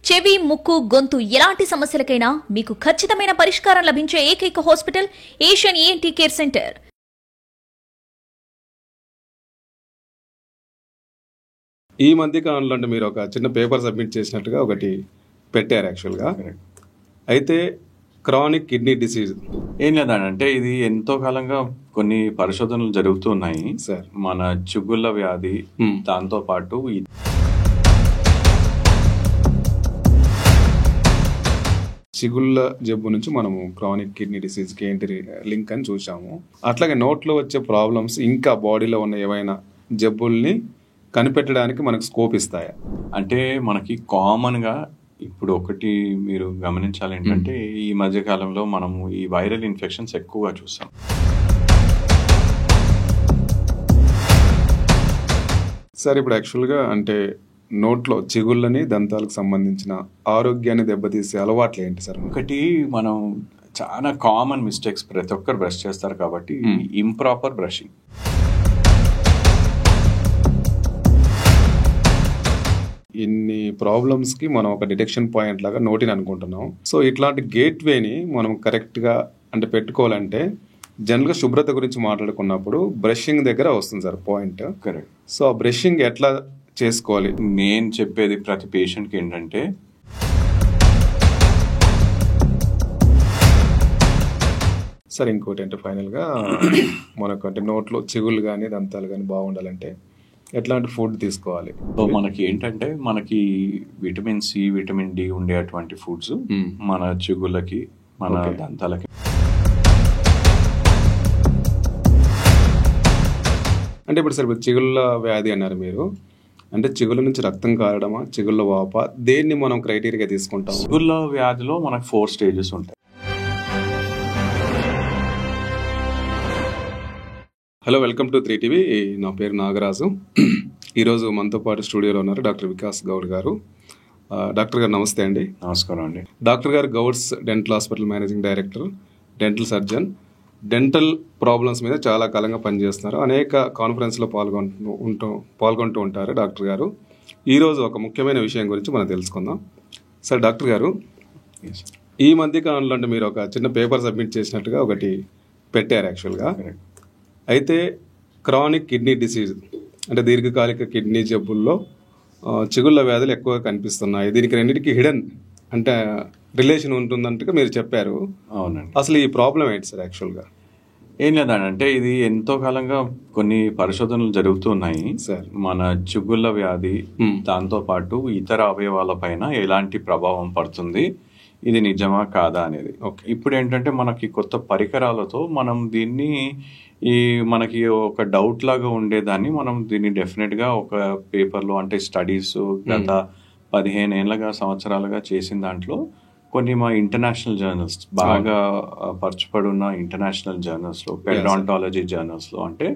చెవి, ముక్కు, గొంతు ఎలాంటి సమస్యలకైనా మీకు ఖచ్చితమైన పరిష్కారం లభించే ఏకైక hospital Asian ENT care centre. ఈ మధ్య కాలంలో అంటే మీరు ఒక చిన్న పేపర్ సబ్మిట్ చేసినట్టుగా ఒకటి పెట్టారు యాక్చువల్గా. అయితే క్రానిక్ కిడ్నీ డిసీజ్ ఏం లేదంటే ఇది ఎంతో కాలంగా కొన్ని పరిశోధనలు జరుగుతున్నాయి సార్. మన చిగుళ్ళ వ్యాధి దాంతో పాటు చిగుళ్ళ జబ్బు నుంచి మనము క్రానిక్ కిడ్నీ డిసీజ్కి ఏంటి లింక్ అని చూసాము. అట్లాగే నోట్లో వచ్చే ప్రాబ్లమ్స్ ఇంకా బాడీలో ఉన్న ఏవైనా జబ్బుల్ని కనిపెట్టడానికి మనకు స్కోప్ ఇస్తాయా? అంటే మనకి కామన్గా ఇప్పుడు ఒకటి మీరు గమనించాలి ఏంటంటే ఈ మధ్య కాలంలో మనము ఈ వైరల్ ఇన్ఫెక్షన్స్ ఎక్కువగా చూస్తాం. సార్, ఇప్పుడు యాక్చువల్గా అంటే నోట్లో చిగుళ్ళని దంతాలకు సంబంధించిన ఆరోగ్యాన్ని దెబ్బతీసే అలవాట్లు ఏంటి సార్? ఒకటి మనం చాలా కామన్ మిస్టేక్స్ ప్రతి ఒక్కరు బ్రష్ చేస్తారు కాబట్టి ఇంప్రాపర్ బ్రషింగ్. ఇన్ని ప్రాబ్లమ్స్కి మనం ఒక డిటెక్షన్ పాయింట్ లాగా నోటిని అనుకుంటున్నాం. సో ఇట్లాంటి గేట్వేని మనం కరెక్ట్గా అంటే పెట్టుకోవాలంటే జనరల్గా శుభ్రత గురించి మాట్లాడుకున్నప్పుడు బ్రషింగ్ దగ్గర వస్తుంది సార్ పాయింట్. కరెక్ట్. సో ఆ బ్రషింగ్ ఎట్లా చేసుకోవాలి? నేను చెప్పేది ప్రతి పేషెంట్కి ఏంటంటే సార్ ఇంకోటి అంటే ఫైనల్గా మనకు అంటే నోట్లో చిగుళ్ళు కానీ దంతాలు కానీ బాగుండాలంటే ఎట్లాంటి ఫుడ్ తీసుకోవాలి? సో మనకి ఏంటంటే మనకి విటమిన్ సి, విటమిన్ డి ఉండేటువంటి ఫుడ్స్ మన చిగుళ్ళకి, మన దంతాలకి. అంటే ఇప్పుడు సార్ చిగుళ్ళ వ్యాధి అన్నారు మీరు, అంటే చిగుళ్ళ నుంచి రక్తం కారడమా, చిగుళ్ళ వాప, దేన్ని మనం క్రైటీరియాగా తీసుకుంటాం? చిగుళ్ళ వ్యాధిలో మనకు 4 స్టేజెస్ ఉంటాయి. Hello, welcome to 3TV. నా పేరు నాగరాజు. ఈరోజు మనతో పాటు స్టూడియోలో ఉన్నారు డాక్టర్ వికాస్ గౌడ్ గారు. డాక్టర్ గారు నమస్తే అండి. నమస్కారం అండి. డాక్టర్ గారు Gouds dental hospital managing director, dental surgeon, dental problems మీద చాలా కాలంగా పనిచేస్తున్నారు. అనేక కాన్ఫరెన్స్లో పాల్గొంటూ ఉంటారు డాక్టర్ గారు. ఈరోజు ఒక ముఖ్యమైన విషయం గురించి మనం తెలుసుకుందాం. సార్ డాక్టర్ గారు, ఈ మధ్య కాలంలో అంటే మీరు ఒక చిన్న పేపర్ సబ్మిట్ చేసినట్టుగా ఒకటి పెట్టారు యాక్చువల్గా. అయితే క్రానిక్ కిడ్నీ డిసీజ్ అంటే దీర్ఘకాలిక కిడ్నీ జబ్బుల్లో చిగుళ్ళ వ్యాధులు ఎక్కువగా కనిపిస్తున్నాయి. దీనికి రెండింటికి హిడెన్ అంటే రిలేషన్ ఉంటుందంటే మీరు చెప్పారు. అవునండి. అసలు ఈ ప్రాబ్లం ఏంటి సార్ యాక్చువల్గా? ఏం లేదంటే ఇది ఎంతో కాలంగా కొన్ని పరిశోధనలు జరుగుతున్నాయి సార్. మన చిగుళ్ళ వ్యాధి దాంతో పాటు ఇతర అవయవాల పైన ఎలాంటి ప్రభావం పడుతుంది, ఇది నిజమా కాదా అనేది. ఇప్పుడు ఏంటంటే మనకి కొత్త పరికరాలతో మనం దీన్ని మనకి ఒక డౌట్ లాగా ఉండేదాన్ని మనం దీన్ని డెఫినెట్గా ఒక పేపర్లో అంటే స్టడీస్ గత 15 సంవత్సరాలుగా చేసిన దాంట్లో కొన్ని మా ఇంటర్నేషనల్ జర్నల్స్, బాగా పరచబడున్న ఇంటర్నేషనల్ జర్నల్స్లో, పెరిడాంటాలజీ జర్నల్స్లో అంటే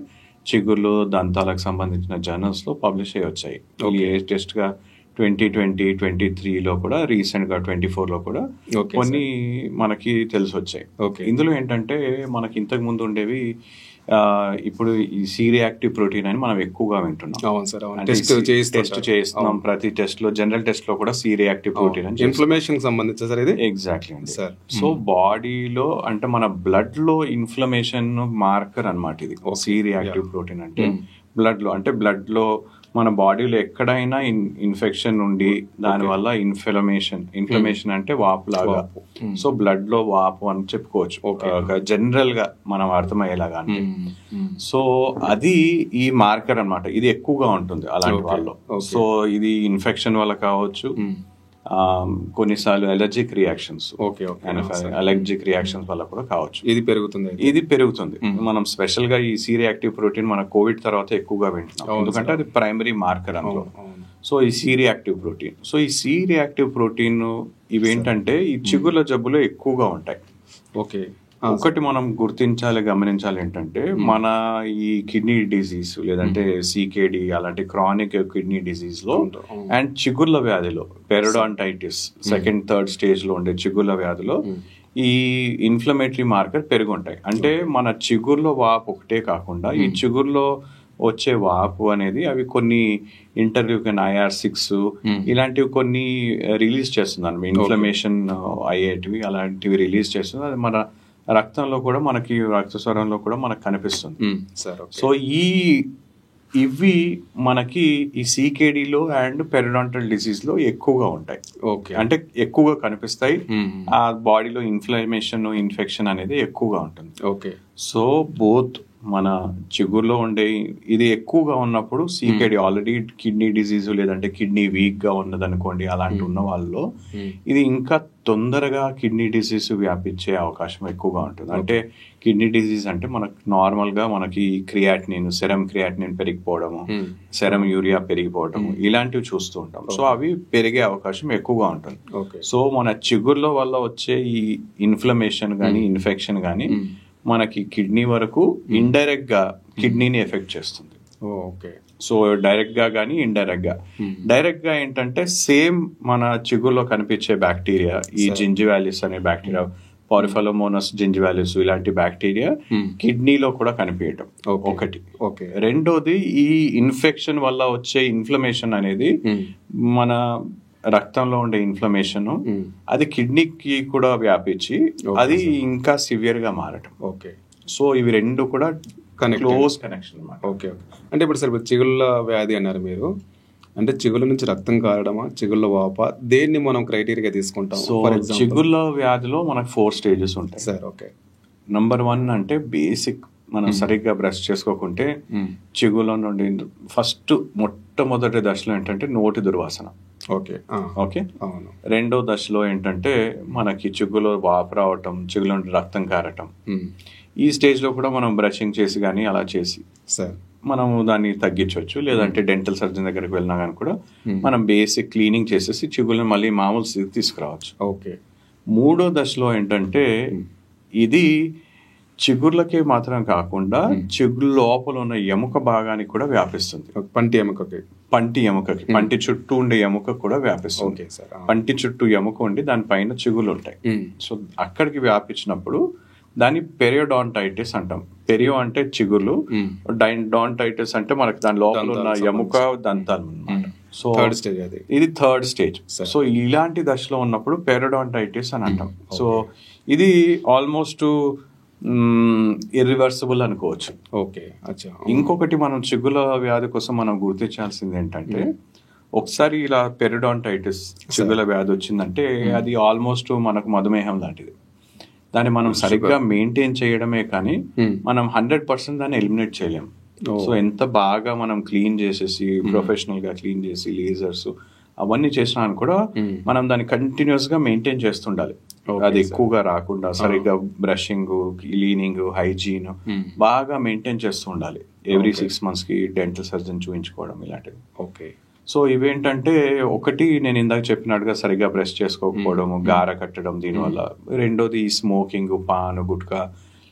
చిగుళ్ళు దంతాలకు సంబంధించిన జర్నల్స్లో పబ్లిష్ అయ్యి వచ్చాయి. లేటెస్ట్గా 2020, 2023లో కూడా, రీసెంట్గా 2024లో కూడా కొన్ని మనకి తెలిసి వచ్చాయి. ఇందులో ఏంటంటే మనకి ఇంతకు ముందు ఉండేవి ఇప్పుడు ఈ సి రియాక్టివ్ ప్రోటీన్ అని మనం ఎక్కువగా వింటున్నాం. టెస్ట్ చేస్తున్నాం. ప్రతి టెస్ట్ లో, జనరల్ టెస్ట్ లో కూడా సి రియాక్టివ్ ప్రోటీన్ అని, ఇన్ఫ్లమేషన్ సంబంధించి సార్ ఇది. ఎగ్జాక్ట్లీ అండి సార్. సో బాడీలో అంటే మన బ్లడ్ లో ఇన్ఫ్లమేషన్ మార్కర్ అన్నమాట ఇది. సి రియాక్టివ్ ప్రోటీన్ అంటే బ్లడ్ లో, అంటే బ్లడ్ లో మన బాడీలో ఎక్కడైనా ఇన్ఫెక్షన్ ఉండి దానివల్ల ఇన్ఫ్లమేషన్ అంటే వాపు లాగా, సో బ్లడ్ లో వాపు అని చెప్పుకోవచ్చు జనరల్ గా మనం అర్థమయ్యేలాగా. అంటే సో అది ఈ మార్కర్ అన్నమాట. ఇది ఎక్కువగా ఉంటుంది అలాంటి వాళ్ళు. సో ఇది ఇన్ఫెక్షన్ వల్ల కావచ్చు, కొన్నిసార్లు అలర్జిక్ రియాక్షన్స్ వల్ల కూడా కావచ్చు. ఇది పెరుగుతుంది. మనం స్పెషల్ గా ఈ సి రియాక్టివ్ ప్రోటీన్ మన కోవిడ్ తర్వాత ఎక్కువగా వింటున్నాం, ఎందుకంటే అది ప్రైమరీ మార్కర్ అందులో. సో ఈ సి రియాక్టివ్ ప్రోటీన్ ఇవేంటంటే ఈ చిగుళ్ళ జబ్బులో ఎక్కువగా ఉంటాయి. ఒకటి మనం గమనించాలి ఏంటంటే మన ఈ కిడ్నీ డిసీజ్ లేదంటే సికేడి అలాంటి క్రానిక్ కిడ్నీ డిసీజ్ లో అండ్ చిగుళ్ళ వ్యాధిలో, పెరిడాంటైటిస్ 2nd, 3rd స్టేజ్ లో ఉండే చిగుళ్ళ వ్యాధిలో ఈ ఇన్ఫ్లమేటరీ మార్కర్ పెరుగుంటాయి. అంటే మన చిగుర్లో వాపు ఒకటే కాకుండా ఈ చిగుర్లో వచ్చే వాపు అనేది అవి కొన్ని ఇంటర్వ్యూకిన్ IR6 ఇలాంటివి కొన్ని రిలీజ్ చేస్తుంది, ఇన్ఫ్లమేషన్ అయ్యేటివి అలాంటివి రిలీజ్ చేస్తుంది. అది మన రక్తంలో కూడా మనకి రక్తస్వరంలో కూడా మనకు కనిపిస్తుంది. సో ఇవి మనకి ఈ CKDలో అండ్ పెరిడాంటల్ డిసీజ్ లో ఎక్కువగా ఉంటాయి. ఓకే, అంటే ఎక్కువగా కనిపిస్తాయి. ఆ బాడీలో ఇన్ఫ్లమేషన్ ఇన్ఫెక్షన్ అనేది ఎక్కువగా ఉంటుంది. ఓకే, సో బోత్ మన చిగురులో ఉండే ఇది ఎక్కువగా ఉన్నప్పుడు CKD ఆల్రెడీ కిడ్నీ డిసీజ్ లేదంటే కిడ్నీ వీక్ గా ఉన్నదనుకోండి, అలాంటి ఉన్న వాళ్ళలో ఇది ఇంకా తొందరగా కిడ్నీ డిసీజ్ వ్యాపించే అవకాశం ఎక్కువగా ఉంటుంది. అంటే కిడ్నీ డిసీజ్ అంటే మనకు నార్మల్ గా మనకి సెరమ్ క్రియాటినిన్ పెరిగిపోవడము, సెరమ్ యూరియా పెరిగిపోవడము ఇలాంటివి చూస్తూ ఉంటాం. సో అవి పెరిగే అవకాశం ఎక్కువగా ఉంటుంది. సో మన చిగుర్ల వల్ల వచ్చే ఈ ఇన్ఫ్లమేషన్ గానీ ఇన్ఫెక్షన్ గానీ మనకి కిడ్నీ వరకు ఇండైరెక్ట్ గా కిడ్నీని ఎఫెక్ట్ చేస్తుంది. ఓకే, సో డైరెక్ట్ గా కానీ ఇండైరెక్ట్ గా. డైరెక్ట్ గా ఏంటంటే సేమ్ మన చిగురులో కనిపించే బ్యాక్టీరియా, ఈ జింజివాలిస్ అనే బ్యాక్టీరియా, పారిఫలోమోనస్ జింజివాలిస్ ఇలాంటి బ్యాక్టీరియా కిడ్నీలో కూడా కనిపించడం ఒకటి. రెండోది ఈ ఇన్ఫెక్షన్ వల్ల వచ్చే ఇన్ఫ్లమేషన్ అనేది మన రక్తంలో ఉండే ఇన్ఫ్లమేషన్ అది కిడ్నీకి కూడా వ్యాపించి అది ఇంకా సివియర్ గా మారటం. ఓకే, సో ఇవి రెండు కూడా క్లోజ్ కనెక్షన్ అన్నమాట. ఓకే, అంటే ఇప్పుడు సార్ చిగుళ్ళ వ్యాధి అన్నారు మీరు, అంటే చిగుళ్ళ నుంచి రక్తం కారడమా, చిగుళ్ళ వాప, దేన్ని మనం క్రైటీరియా తీసుకుంటాం? సో చిగుళ్ళ వ్యాధిలో మనకు 4 స్టేజెస్ ఉంటాయి సార్. ఓకే, నంబర్ 1 అంటే బేసిక్ మనం సరిగ్గా బ్రష్ చేసుకోకుంటే చిగుళ్ళ నుండి ఫస్ట్ మొట్టమొదటి దశలో ఏంటంటే నోటి దుర్వాసన. ఓకే, అవును. రెండో దశలో ఏంటంటే మనకి చిగులో వాపు రావటం, చిగులో నుండి రక్తం కారటం. ఈ స్టేజ్ లో కూడా మనం బ్రషింగ్ చేసి కానీ అలా చేసి సార్ మనము దాన్ని తగ్గించవచ్చు. లేదంటే డెంటల్ సర్జన్ దగ్గరికి వెళ్ళినా కానీ కూడా మనం బేసిక్ క్లీనింగ్ చేసేసి చిగుళ్ళని మళ్ళీ మామూలు స్థితికి తీసుకురావచ్చు. ఓకే, మూడో దశలో ఏంటంటే ఇది చిగుర్లకే మాత్రం కాకుండా చిగురు లోపల ఉన్న ఎముక భాగానికి కూడా వ్యాపిస్తుంది. పంటి ఎముకకి పంటి చుట్టూ ఉండే ఎముక కూడా వ్యాపిస్తుంది. పంటి చుట్టూ ఎముక ఉండి దానిపైన చిగుళ్ళు ఉంటాయి. సో అక్కడికి వ్యాపించినప్పుడు దాన్ని పెరియోడాంటైటిస్ అంటాం. పెరియో అంటే చిగుర్లు, డాంటైటిస్ అంటే మనకి దాని లోపల ఉన్న ఎముక దంతాలు అన్నమాట. సో ఇది థర్డ్ స్టేజ్. సో ఇలాంటి దశలో ఉన్నప్పుడు పెరియోడాంటైటిస్ అని అంటాం. సో ఇది ఆల్మోస్ట్ ఇర్రివర్సిబుల్ అనుకోవచ్చు. ఓకే, ఇంకొకటి మనం చిగుల వ్యాధి కోసం మనం గుర్తించాల్సింది ఏంటంటే, ఒకసారి ఇలా పెరిడాంటైటిస్ చిగుల వ్యాధి వచ్చిందంటే అది ఆల్మోస్ట్ మనకు మధుమేహం లాంటిది. దాన్ని మనం సరిగ్గా మెయింటైన్ చేయడమే కానీ మనం 100% దాన్ని ఎలిమినేట్ చేయలేం. సో ఎంత బాగా మనం క్లీన్ చేసేసి ప్రొఫెషనల్ గా క్లీన్ చేసి లేజర్స్ అవన్నీ చేసినా కూడా మనం దాన్ని కంటిన్యూస్ గా మెయింటైన్ చేస్తుండాలి. అది ఎక్కువగా రాకుండా సరిగ్గా బ్రషింగ్, క్లీనింగ్, హైజీన్ బాగా మెయింటైన్ చేస్తూ ఉండాలి. ఎవ్రీ 6 months కి డెంటల్ సర్జన్ చూపించుకోవడం ఇలాంటివి. ఓకే, సో ఇవేంటంటే ఒకటి నేను ఇందాక చెప్పినట్టుగా సరిగ్గా బ్రష్ చేసుకోకపోవడం, గార కట్టడం దీనివల్ల. రెండోది ఈ స్మోకింగ్, పాన్, గుట్కా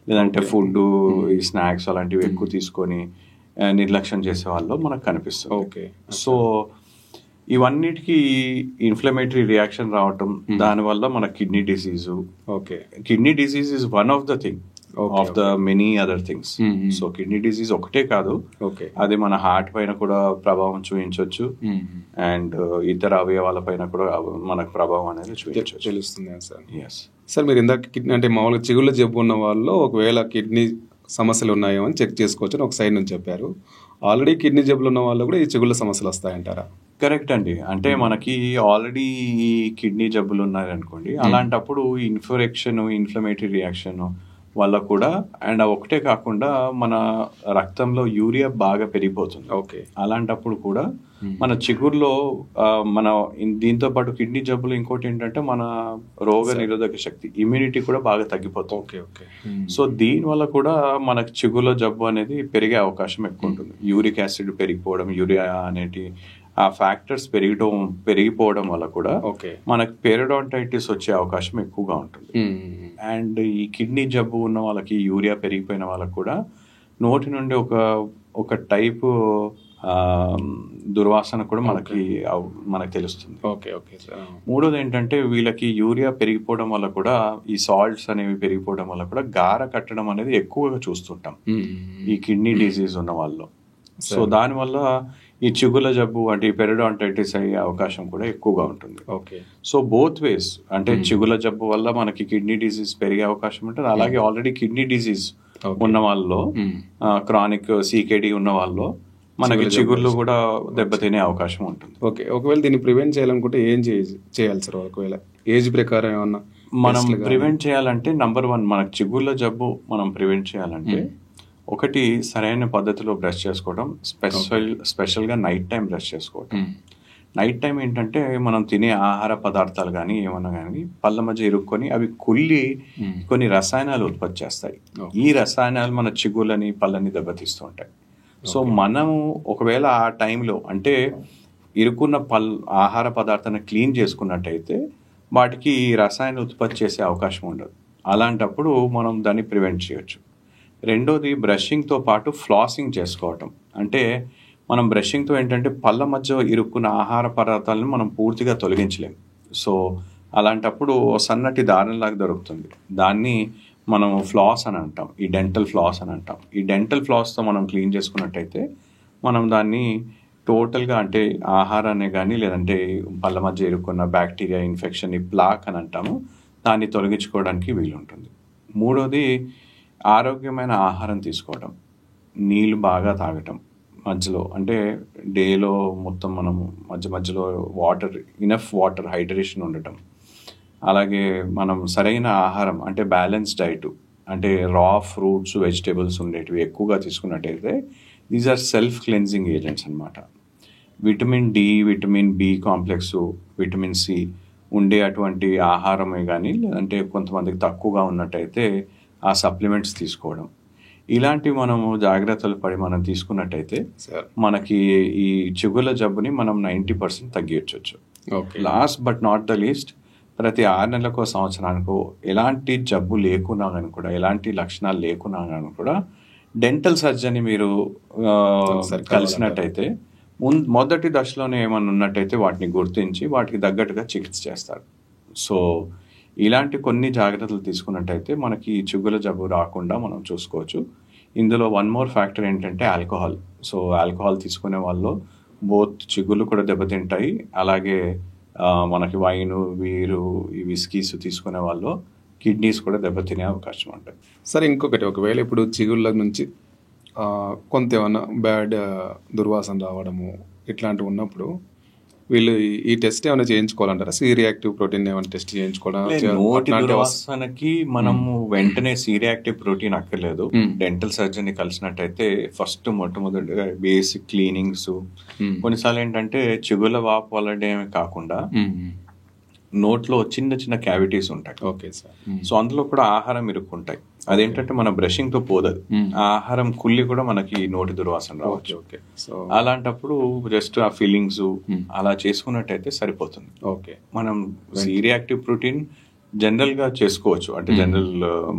లేదంటే ఫుడ్, ఈ స్నాక్స్ అలాంటివి ఎక్కువ తీసుకొని నిర్లక్ష్యం చేసే వాళ్ళు మనకు కనిపిస్తుంది. ఓకే, సో ఇవన్నిటికీ ఇన్ఫ్లమేటరీ రియాక్షన్ రావటం, దానివల్ల మన kidney disease. Okay, kidney disease is one of the thing of the many other things. So kidney disease ఒకటే కాదు, అది మన హార్ట్ పైన కూడా ప్రభావం చూపించవచ్చు అండ్ ఇతర అవయవాల పైన కూడా మనకు ప్రభావం అనేది చూపించవచ్చు. తెలుస్తుంది సార్. సార్ మీరు ఇందాక కిడ్నీ అంటే మామూలుగా చిగుళ్ళ జబ్బు ఉన్న వాళ్ళు ఒకవేళ కిడ్నీ సమస్యలు ఉన్నాయో అని చెక్ చేసుకోవచ్చు అని ఒక సైడ్ నుంచి చెప్పారు. ఆల్రెడీ కిడ్నీ జబ్బులు ఉన్న వాళ్ళు కూడా ఈ చిగుళ్ళ సమస్యలు వస్తాయంటారా? కరెక్ట్ అండి. అంటే మనకి ఆల్రెడీ కిడ్నీ జబ్బులు ఉన్నాయనుకోండి, అలాంటప్పుడు ఇన్ఫ్లమేటరీ రియాక్షన్ వల్ల కూడా, అండ్ ఒకటే కాకుండా మన రక్తంలో యూరియా బాగా పెరిగిపోతుంది. ఓకే, అలాంటప్పుడు కూడా మన చిగురులో మన దీంతో పాటు కిడ్నీ జబ్బులు ఇంకోటి ఏంటంటే మన రోగ నిరోధక శక్తి, ఇమ్యూనిటీ కూడా బాగా తగ్గిపోతుంది. Okay okay. సో దీని వల్ల కూడా మనకు చిగురులో జబ్బు అనేది పెరిగే అవకాశం ఎక్కువ ఉంటుంది. యూరిక్ యాసిడ్ పెరిగిపోవడం, యూరియా అనేటి ఆ ఫ్యాక్టర్స్ పెరిగిపోవడం వల్ల కూడా మనకు పెరిడాంటైటిస్ వచ్చే అవకాశం ఎక్కువగా ఉంటుంది. అండ్ ఈ కిడ్నీ జబ్బు ఉన్న వాళ్ళకి, యూరియా పెరిగిపోయిన వాళ్ళకి కూడా నోటి నుండి ఒక టైపు దుర్వాసన కూడా మనకు తెలుస్తుంది. Okay okay. మూడోది ఏంటంటే వీళ్ళకి యూరియా పెరిగిపోవడం వల్ల కూడా, ఈ సాల్ట్స్ అనేవి పెరిగిపోవడం వల్ల కూడా గార కట్టడం అనేది ఎక్కువగా చూస్తుంటాం ఈ కిడ్నీ డిసీజ్ ఉన్న వాళ్ళు. సో దానివల్ల ఈ చిగుల జబ్బు అంటే ఈ పెరిడాంటైటిస్ అయ్యే అవకాశం కూడా ఎక్కువగా ఉంటుంది. ఓకే. సో బోత్ వేస్, అంటే చిగుల జబ్బు వల్ల మనకి కిడ్నీ డిసీజ్ పెరిగే అవకాశం ఉంటుంది, అలాగే ఆల్రెడీ కిడ్నీ డిసీజ్ ఉన్న వాళ్ళలో, క్రానిక్ సీకేడి ఉన్న వాళ్ళలో మనకి చిగుళ్ళు కూడా దెబ్బతినే అవకాశం ఉంటుంది. ఓకే. ఒకవేళ దీన్ని ప్రివెంట్ చేయాలనుకుంటే ఏం చేయాలి సార్? ఒకవేళ ఏజ్ ప్రకారం ఏమన్నా మనం ప్రివెంట్ చేయాలంటే నంబర్ 1 మనకు చిగుళ్ళ జబ్బు మనం ప్రివెంట్ చేయాలంటే ఒకటి సరైన పద్ధతిలో బ్రష్ చేసుకోవడం, స్పెషల్గా నైట్ టైం బ్రష్ చేసుకోవడం. నైట్ టైం ఏంటంటే మనం తినే ఆహార పదార్థాలు కానీ ఏమన్నా కానీ పళ్ళ మధ్య ఇరుక్కొని అవి కుళ్ళి కొన్ని రసాయనాలు ఉత్పత్తి చేస్తాయి. ఈ రసాయనాలు మన చిగుళ్ళని పళ్ళని దెబ్బతీస్తూ ఉంటాయి. సో మనము ఒకవేళ ఆ టైంలో అంటే ఇరుక్కున్న ఆహార పదార్థాన్ని క్లీన్ చేసుకున్నట్టయితే వాటికి ఈ రసాయన ఉత్పత్తి చేసే అవకాశం ఉండదు. అలాంటప్పుడు మనం దాన్ని ప్రివెంట్ చేయొచ్చు. రెండోది బ్రషింగ్తో పాటు ఫ్లాసింగ్ చేసుకోవటం. అంటే మనం బ్రషింగ్తో ఏంటంటే పళ్ళ మధ్య ఇరుక్కున్న ఆహార పదార్థాలను మనం పూర్తిగా తొలగించలేం. సో అలాంటప్పుడు సన్నటి దారంలాగా దొరుకుతుంది, దాన్ని మనం ఫ్లాస్ అని అంటాం, ఈ డెంటల్ ఫ్లాస్ అని అంటాం. ఈ డెంటల్ ఫ్లాస్తో మనం క్లీన్ చేసుకున్నట్టయితే మనం దాన్ని టోటల్గా అంటే ఆహారాన్ని కానీ లేదంటే పళ్ళ మధ్య ఇరుక్కున్న బ్యాక్టీరియా ఇన్ఫెక్షన్, ఈ ప్లాక్ అని అంటాము, దాన్ని తొలగించుకోవడానికి వీలుంటుంది. మూడోది ఆరోగ్యమైన ఆహారం తీసుకోవడం, నీళ్ళు బాగా తాగటం మధ్యలో, అంటే డేలో మొత్తం మనము మధ్యలో ఇనఫ్ వాటర్ హైడ్రేషన్ ఉండటం. అలాగే మనం సరైన ఆహారం అంటే బ్యాలెన్స్ డైట్, అంటే రా ఫ్రూట్స్ వెజిటేబుల్స్ ఉండేటివి ఎక్కువగా తీసుకున్నట్టయితే these are self cleansing agents అనమాట. Vitamin D, vitamin B complex, vitamin C ఉండే అటువంటి ఆహారమే కానీ లేదంటే కొంతమందికి తక్కువగా ఉన్నట్టయితే ఆ సప్లిమెంట్స్ తీసుకోవడం, ఇలాంటివి మనము జాగ్రత్తలు పడి మనం తీసుకున్నట్టయితే మనకి ఈ చిగుళ్ళ జబ్బుని మనం 90% తగ్గించవచ్చు. Last but not the least, ప్రతి 6 నెలలకో సంవత్సరానికో ఎలాంటి జబ్బు లేకున్నా కానీ కూడా, ఎలాంటి లక్షణాలు లేకున్నా కానీ కూడా డెంటల్ సర్జన్ మీరు కలిసినట్టయితే మొదటి దశలోనే ఏమన్నా ఉన్నట్టయితే వాటిని గుర్తించి వాటికి తగ్గట్టుగా చికిత్స చేస్తారు. సో ఇలాంటి కొన్ని జాగ్రత్తలు తీసుకున్నట్టయితే మనకి చిగుళ్ళ జబ్బు రాకుండా మనం చూసుకోవచ్చు. ఇందులో 1 more ఫ్యాక్టర్ ఏంటంటే ఆల్కహాల్. సో ఆల్కహాల్ తీసుకునే వాళ్ళు బోత్ చిగుళ్ళు కూడా దెబ్బతింటాయి, అలాగే మనకి వైను, వీరు, ఈ విస్కీస్ తీసుకునే వాళ్ళు కిడ్నీస్ కూడా దెబ్బతినే అవకాశం ఉంటుంది. సరే, ఇంకొకటి, ఒకవేళ ఇప్పుడు చిగుళ్ళ నుంచి కొంత ఏమన్నా బ్యాడ్ దుర్వాసన రావడము ఇట్లాంటివి ఉన్నప్పుడు వీళ్ళు ఈ టెస్ట్ ఏమైనా చేయించుకోవాలంటారా? సి రియాక్టివ్ ప్రోటీన్ ఏమైనా టెస్ట్ చేయించుకోవడం? నోటి దుర్వాసనకి మనము వెంటనే సి రియాక్టివ్ ప్రోటీన్ అక్కర్లేదు. డెంటల్ సర్జన్ ని కలిసినట్టయితే ఫస్ట్ మొట్టమొదటిగా బేసిక్ క్లీనింగ్స్, కొన్నిసార్లు ఏంటంటే చిగుళ్ళ వాపు వల్లడమే కాకుండా నోట్లో చిన్న చిన్న క్యావిటీస్ ఉంటాయి. Okay sir. సో అందులో కూడా ఆహారం ఇరుక్కుంటాయి. అదేంటంటే మన బ్రషింగ్ తో పోదదు, ఆ ఆహారం కుళ్ళి కూడా మనకి నోటి దుర్వాసన రావచ్చు. సో అలాంటప్పుడు జస్ట్ ఆ ఫీలింగ్స్ అలా చేసుకున్నట్టయితే సరిపోతుంది. ఓకే. మనం సి రియాక్టివ్ ప్రోటీన్ జనరల్ గా చేసుకోవచ్చు, అంటే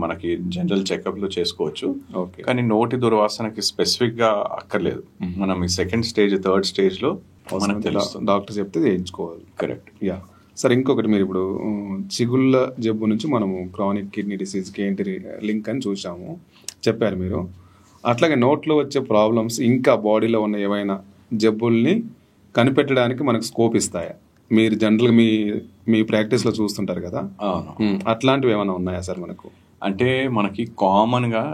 మనకి జనరల్ చెకప్ లో చేసుకోవచ్చు. కానీ నోటి దుర్వాసనకి స్పెసిఫిక్ గా అక్కర్లేదు. మనం ఈ 2nd stage 3rd stage లో మనకు తెలుస్తుంది, డాక్టర్ చెప్తే చేయించుకోవాలి. కరెక్ట్. యా. సరే, ఇంకొకటి, మీరు ఇప్పుడు చిగుళ్ళ జబ్బు నుంచి మనము క్రానిక్ కిడ్నీ డిసీజ్కి ఏంటి లింక్ అని చూసాము, చెప్పారు మీరు. అట్లాగే నోట్లో వచ్చే ప్రాబ్లమ్స్ ఇంకా బాడీలో ఉన్న ఏవైనా జబ్బుల్ని కనిపెట్టడానికి మనకు స్కోప్ ఇస్తాయా? మీరు జనరల్గా మీ ప్రాక్టీస్లో చూస్తుంటారు కదా, అట్లాంటివి ఏమైనా ఉన్నాయా సార్ మనకు? అంటే మనకి కామన్గా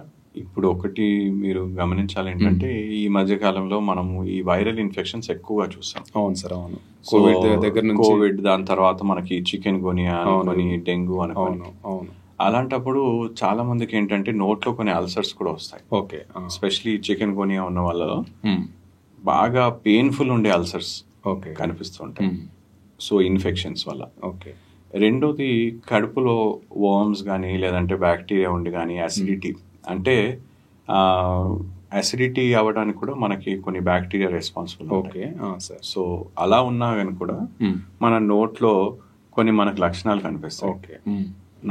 ఇప్పుడు ఒకటి మీరు గమనించాలి ఏంటంటే ఈ మధ్య కాలంలో మనము ఈ వైరల్ ఇన్ఫెక్షన్స్ ఎక్కువగా చూస్తాం. అవును సార్, అవును. కోవిడ్ దగ్గర నుంచి, కోవిడ్ దాని తర్వాత మనకి చికెన్ గునియా అనుకొని, డెంగ్యూ అనుకోని, అవును. అలాంటప్పుడు చాలా మందికి ఏంటంటే నోట్లో కొన్ని అల్సర్స్ కూడా వస్తాయి. ఓకే. ఎస్పెషలీ చికెన్ గునియా ఉన్న వాళ్ళలో బాగా పెయిన్ఫుల్ ఉండే అల్సర్స్ కనిపిస్తుంటాయి. సో ఇన్ఫెక్షన్స్ వల్ల. ఓకే. రెండోది కడుపులో వర్మ్స్ కానీ లేదంటే బ్యాక్టీరియా ఉండి కానీ యాసిడిటీ, అంటే అసిడిటీ అవ్వడానికి కూడా మనకి కొన్ని bacteria responsible. Okay sir. So అలా ఉన్నా కానీ కూడా మన నోట్లో కొన్ని మనకు లక్షణాలు కనిపిస్తాయి. ఓకే.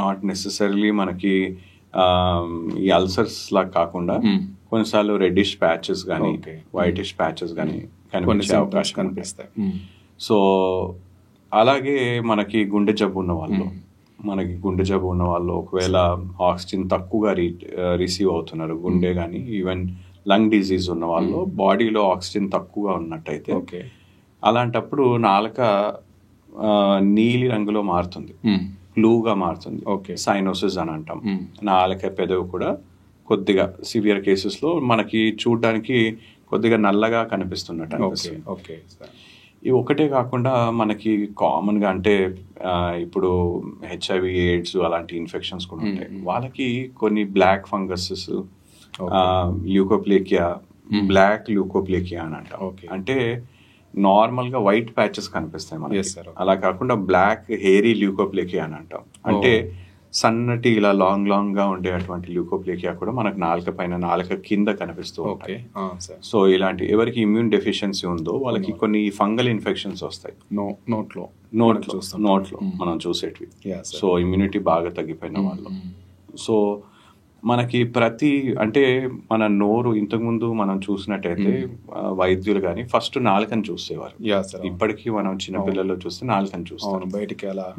నాట్ నెసెసరీలీ మనకి ఈ అల్సర్స్ లాగా కాకుండా కొన్నిసార్లు రెడ్డిష్ ప్యాచెస్ కానీ వైటిష్ ప్యాచెస్ కానీ కనిపించే అవకాశం కనిపిస్తాయి. సో అలాగే మనకి గుండె జబ్బు ఉన్న వాళ్ళు ఒకవేళ ఆక్సిజన్ తక్కువగా రిసీవ్ అవుతున్నారు, గుండె కానీ ఈవెన్ లంగ్ డిజీజ్ ఉన్న వాళ్ళు, బాడీలో ఆక్సిజన్ తక్కువగా ఉన్నట్టయితే అలాంటప్పుడు నాలుక నీలి రంగులో మారుతుంది, బ్లూగా మారుతుంది, సైనోసిస్ అని అంటాం. నాలుక పెదవి కూడా కొద్దిగా సివియర్ కేసెస్లో మనకి చూడడానికి కొద్దిగా నల్లగా కనిపిస్తున్నట్టు అనిపిస్తుంది. ఇవి ఒకటే కాకుండా మనకి కామన్గా అంటే ఇప్పుడు HIV AIDS అలాంటి ఇన్ఫెక్షన్స్ కూడా ఉంటాయి. వాళ్ళకి కొన్ని black funguses, leukoplakia, black leukoplakia అని అంటాం. అంటే నార్మల్ గా వైట్ ప్యాచెస్ కనిపిస్తాయి మనకి, అలా కాకుండా బ్లాక్ హెయిరీ ల్యూకోప్లేకియా అని అంటాం. అంటే సన్నటి ఇలా లాంగ్ గా ఉండేటువంటి ల్యూకోప్లేకియా కూడా మనకు నాలుక పైన, నాలుక కింద కనిపిస్తూ ఉంటాయి. సో ఇలాంటి ఎవరికి ఇమ్యూన్ డెఫిషియన్సీ ఉందో వాళ్ళకి కొన్ని ఫంగల్ ఇన్ఫెక్షన్స్ వస్తాయి నోట్లో మనం చూసేటివి. సో ఇమ్యూనిటీ బాగా తగ్గిపోయిన వాళ్ళు. సో మనకి అంటే మన నోరు ఇంతకుముందు మనం చూసినట్టయితే వైద్యులు కానీ ఫస్ట్ నాలుకని చూసేవారు. ఇప్పటికీ మనం చిన్న పిల్లల్లో చూస్తే నాలుకని చూస్తాం,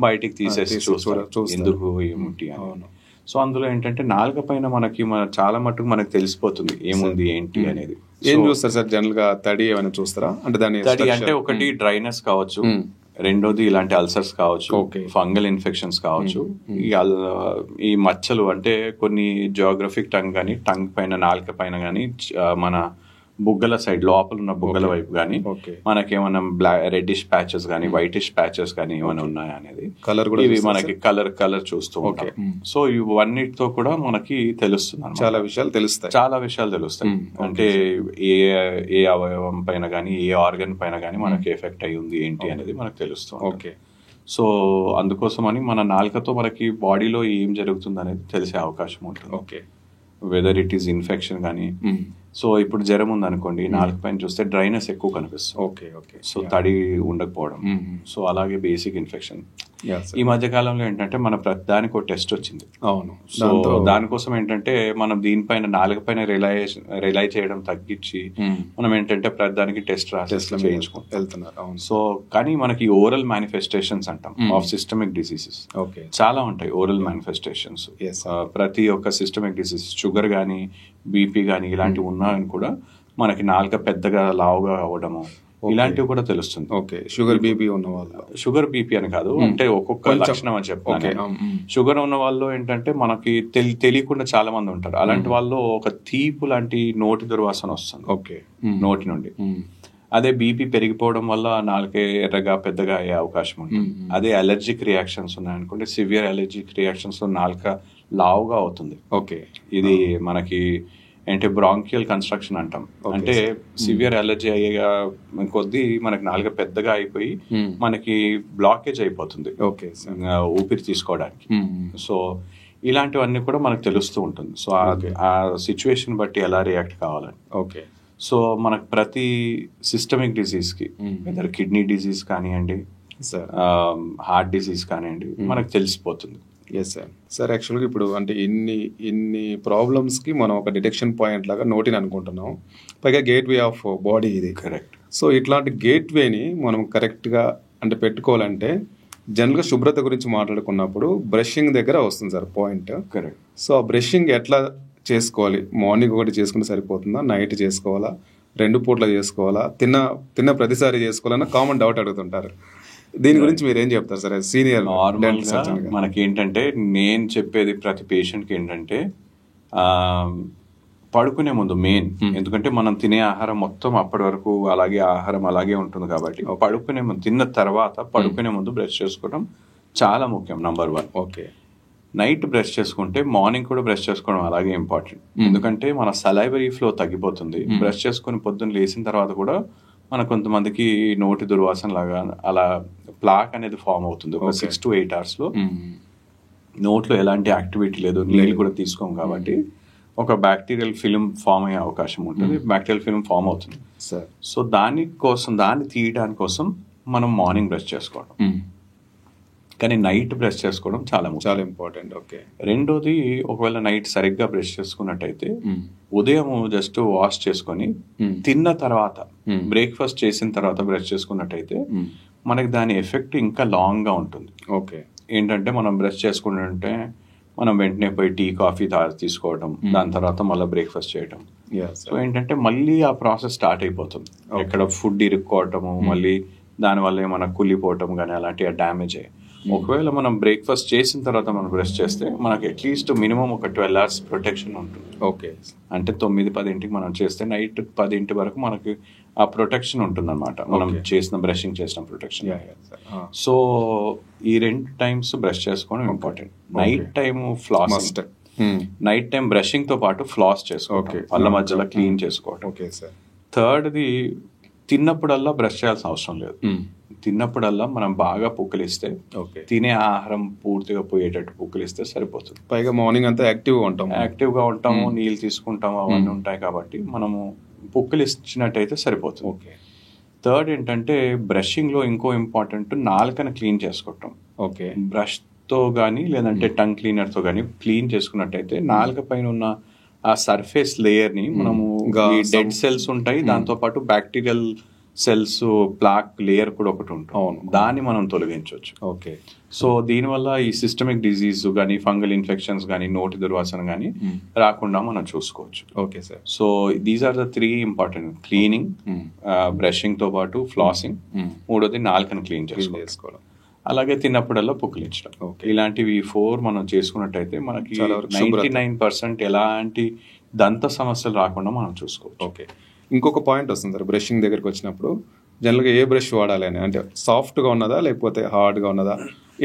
బయటికి తీసేసి చూస్తారు ఎందుకు ఏముంటి అని. సో అందులో ఏంటంటే నాలుక పైన మనకి చాలా మటుకు మనకు తెలిసిపోతుంది ఏముంది ఏంటి అనేది. ఏం చూస్తారు సార్ జనరల్ గా? తడి ఏమైనా చూస్తారా? అంటే తడి అంటే ఒకటి డ్రైనెస్ కావచ్చు, రెండోది ఇలాంటి అల్సర్స్ కావచ్చు, ఫంగల్ ఇన్ఫెక్షన్స్ కావచ్చు. ఈ మచ్చలు అంటే కొన్ని జియోగ్రఫిక్ టంగ్ కానీ, టంగ్ పైన నాలుక పైన కానీ, మన బుగ్గల సైడ్ లోపల ఉన్న బుగ్గల వైపు కానీ మనకేమైనా రెడ్డిష్ ప్యాచెస్ కానీ, వైటిష్ ప్యాచెస్ కానీ ఏమైనా ఉన్నాయా అనేది ఇవి మనకి కలర్ చూస్తూ ఉంటాం. సో ఇవన్నిటితో కూడా మనకి తెలుస్తుంది, చాలా విషయాలు తెలుస్తాయి. అంటే ఏ అవయవం పైన కానీ, ఏ ఆర్గన్ పైన కానీ మనకి ఎఫెక్ట్ అయ్యి ఉంది ఏంటి అనేది మనకు తెలుస్తుంది. సో అందుకోసమని మన నాలుకతో మనకి బాడీలో ఏం జరుగుతుంది అనేది తెలిసే అవకాశం ఉంటుంది. వెదర్ ఇట్ ఈస్ ఇన్ఫెక్షన్ కానీ. సో ఇప్పుడు జ్వరం ఉందనుకోండి, నాలుగు పైన చూస్తే డ్రైనెస్ ఎక్కువ కనిపిస్తుంది. సో తడి ఉండకపోవడం. సో అలాగే బేసిక్ ఇన్ఫెక్షన్. ఈ మధ్య కాలంలో ఏంటంటే మన ప్రతిదానికి ఒక టెస్ట్ వచ్చింది. సో దానికోసం ఏంటంటే మనం దీనిపైన నాలుగు పైన రిలై చేయడం తగ్గించి మనం ఏంటంటే ప్రతిదానికి టెస్ట్ చేయించుకుంటున్నారు. సో కానీ మనకి ఓరల్ మేనిఫెస్టేషన్స్ అంటాం ఆఫ్ సిస్టమిక్ డిసీజెస్ చాలా ఉంటాయి. ఓరల్ మేనిఫెస్టేషన్స్ ప్రతి ఒక్క సిస్టమిక్ డిసీజ్, షుగర్ కానీ, బీపీ కానీ ఇలాంటివి ఉన్నాయని కూడా మనకి నాలుక పెద్దగా లావుగా అవ్వడము ఇలాంటివి కూడా తెలుస్తుంది. షుగర్ బీపీ ఉన్న వాళ్ళు, షుగర్ బీపీ అని కాదు, అంటే ఒక్కొక్క లక్షణం అని చెప్తాను. షుగర్ ఉన్న వాళ్ళు ఏంటంటే మనకి తెలియకుండా చాలా మంది ఉంటారు. అలాంటి వాళ్ళు ఒక తీపు లాంటి నోటి దుర్వాసన వస్తుంది నోటి నుండి. అదే బీపీ పెరిగిపోవడం వల్ల నాలుకే ఎర్రగా పెద్దగా అయ్యే అవకాశం ఉంటుంది. అదే అలర్జిక్ రియాక్షన్స్ ఉన్నాయనుకోండి, సివియర్ అలర్జిక్ రియాక్షన్స్ నాలుక లావుగా అవుతుంది. ఇది మనకి అంటే బ్రాంకియల్ కన్స్ట్రక్షన్ అంటాం. అంటే సివియర్ అలర్జీ అయ్యే కొద్దీ మనకి నాలుక పెద్దగా అయిపోయి మనకి బ్లాకేజ్ అయిపోతుంది ఊపిరి తీసుకోవడానికి. సో ఇలాంటివన్నీ కూడా మనకు తెలుస్తూ ఉంటుంది. సో ఆ సిచ్యువేషన్ బట్టి ఎలా రియాక్ట్ కావాలని. సో మనకు ప్రతి సిస్టమిక్ డిసీజ్ కి, వెదర్ కిడ్నీ డిసీజ్ కానివ్వండి, హార్ట్ డిసీజ్ కానివ్వండి, మనకు తెలిసిపోతుంది. సార్ యాక్చువల్గా ఇప్పుడు అంటే ఇన్ని ప్రాబ్లమ్స్కి మనం ఒక డిటెక్షన్ పాయింట్ లాగా నోటిని అనుకుంటున్నాం, పైగా గేట్వే ఆఫ్ బాడీ ఇది. కరెక్ట్. సో ఇట్లాంటి గేట్వేని మనం కరెక్ట్గా అంటే పెట్టుకోవాలంటే జనరల్గా శుభ్రత గురించి మాట్లాడుకున్నప్పుడు బ్రషింగ్ దగ్గర వస్తుంది సార్ పాయింట్. కరెక్ట్. సో ఆ బ్రషింగ్ ఎట్లా చేసుకోవాలి? మార్నింగ్ ఒకటి చేసుకుంటే సరిపోతుందా? నైట్ చేసుకోవాలా? 2 పూట్ల చేసుకోవాలా? తిన్న ప్రతిసారి చేసుకోవాలన్న కామన్ డౌట్ అడుగుతుంటారు. దీని గురించి మీరు ఏం చెప్తారు సార్ సీనియర్? మనకి ఏంటంటే నేను చెప్పేది ప్రతి పేషెంట్కి ఏంటంటే పడుకునే ముందు మెయిన్, ఎందుకంటే మనం తినే ఆహారం మొత్తం అప్పటి వరకు ఆహారం అలాగే ఉంటుంది కాబట్టి పడుకునే ముందు, తిన్న తర్వాత పడుకునే ముందు బ్రష్ చేసుకోవడం చాలా ముఖ్యం. నంబర్ 1. నైట్ బ్రష్ చేసుకుంటే మార్నింగ్ కూడా బ్రష్ చేసుకోవడం అలాగే ఇంపార్టెంట్. ఎందుకంటే మన సలైవరీ ఫ్లో తగ్గిపోతుంది. బ్రష్ చేసుకుని పొద్దున్న లేచిన తర్వాత కూడా మన కొంతమందికి నోటి దుర్వాసన లాగా అలా ప్లాక్ అనేది ఫామ్ అవుతుంది. ఒక 6 to 8 hours లో నోట్లో ఎలాంటి యాక్టివిటీ లేదు, నీళ్ళు కూడా తీసుకోం కాబట్టి ఒక బ్యాక్టీరియల్ ఫిల్మ్ ఫామ్ అయ్యే అవకాశం ఉంటుంది. బ్యాక్టీరియల్ ఫిల్మ్ ఫామ్ అవుతుంది. సో దాన్ని తీయడానికి కోసం మనం మార్నింగ్ బ్రష్ చేసుకోవడం, కానీ నైట్ బ్రష్ చేసుకోవడం చాలా ఇంపార్టెంట్. రెండోది, ఒకవేళ నైట్ సరిగ్గా బ్రష్ చేసుకున్నట్టయితే ఉదయం జస్ట్ వాష్ చేసుకొని తిన్న తర్వాత, బ్రేక్ఫాస్ట్ చేసిన తర్వాత బ్రష్ చేసుకున్నట్టయితే మనకి దాని ఎఫెక్ట్ ఇంకా లాంగ్ గా ఉంటుంది. ఏంటంటే మనం బ్రష్ చేసుకుంటుంటే మనం వెంటనే పోయి టీ కాఫీ తీసుకోవడం, దాని తర్వాత మళ్ళీ బ్రేక్ఫాస్ట్ చేయడం, సో ఏంటంటే మళ్ళీ ఆ ప్రాసెస్ స్టార్ట్ అయిపోతుంది. ఎక్కడ ఫుడ్ ఇరుక్కోవటము, మళ్ళీ దానివల్ల ఏమైనా కుళ్ళిపోవటం కానీ అలాంటి డ్యామేజ్ అయ్యాయి. ఒకవేళ మనం బ్రేక్ఫాస్ట్ చేసిన తర్వాత మనం బ్రష్ చేస్తే మనకి అట్లీస్ట్ మినిమం ఒక 12 hours ప్రొటెక్షన్ ఉంటుంది. ఓకే, అంటే 9-10 మనం చేస్తే నైట్ 10 వరకు మనకి ఆ ప్రొటెక్షన్ ఉంటుంది అనమాట, మనం చేసిన బ్రషింగ్ చేసిన ప్రొటెక్షన్. సో ఈ 2 times బ్రష్ చేసుకోవడం important. Night time floss, night time brushing తో పాటు ఫ్లాస్ చేసుకోవాలి, పళ్ళ మధ్యలో క్లీన్ చేసుకోవడం. థర్డ్ది, తిన్నప్పుడల్లా బ్రష్ చేయాల్సిన అవసరం లేదు. తిన్నప్పుడల్లా మనం బాగా పుక్కిలిస్తే, తినే ఆహారం పూర్తిగా పోయేటట్టు పుక్కిలిస్తే సరిపోతుంది. పైగా మార్నింగ్ అంతా యాక్టివ్గా ఉంటాము, నీళ్ళు తీసుకుంటాము, అవన్నీ ఉంటాయి కాబట్టి మనము పుక్కిలిచ్చినట్టయితే సరిపోతుంది. ఓకే. థర్డ్ ఏంటంటే బ్రషింగ్ లో ఇంకో ఇంపార్టెంట్, నాలుకను క్లీన్ చేసుకోవటం. ఓకే. బ్రష్ తో కానీ లేదంటే టంగ్ క్లీనర్ తో కానీ క్లీన్ చేసుకున్నట్టయితే నాలుక పైన ఉన్న ఆ సర్ఫేస్ లేయర్ ని మనము, డెడ్ సెల్స్ ఉంటాయి, దాంతో పాటు బ్యాక్టీరియల్ సెల్స్ ప్లాక్ లేయర్ కూడా ఒకటి ఉంటుంది, దాన్ని మనం తొలగించవచ్చు. ఓకే. సో దీనివల్ల ఈ సిస్టమిక్ డిజీజ్ కానీ, ఫంగల్ ఇన్ఫెక్షన్స్ కానీ, నోటి దుర్వాసన కానీ రాకుండా మనం చూసుకోవచ్చు. Okay sir. So these are the 3 important: cleaning, brushing తో పాటు ఫ్లాసింగ్, మూడోది నాలుకను క్లీన్ చేసుకోవడం, అలాగే తిన్నప్పుడల్లా పుక్కిలించడం. ఇలాంటివి 4 మనం చేసుకున్నట్టయితే మనకి 99% ఎలాంటి దంత సమస్యలు రాకుండా మనం చూసుకోవచ్చు. ఓకే. ఇంకొక పాయింట్ వస్తుంది సార్, బ్రషింగ్ దగ్గరికి వచ్చినప్పుడు జనరల్గా ఏ బ్రష్ వాడాలి అని, అంటే సాఫ్ట్గా ఉన్నదా లేకపోతే హార్డ్గా ఉన్నదా,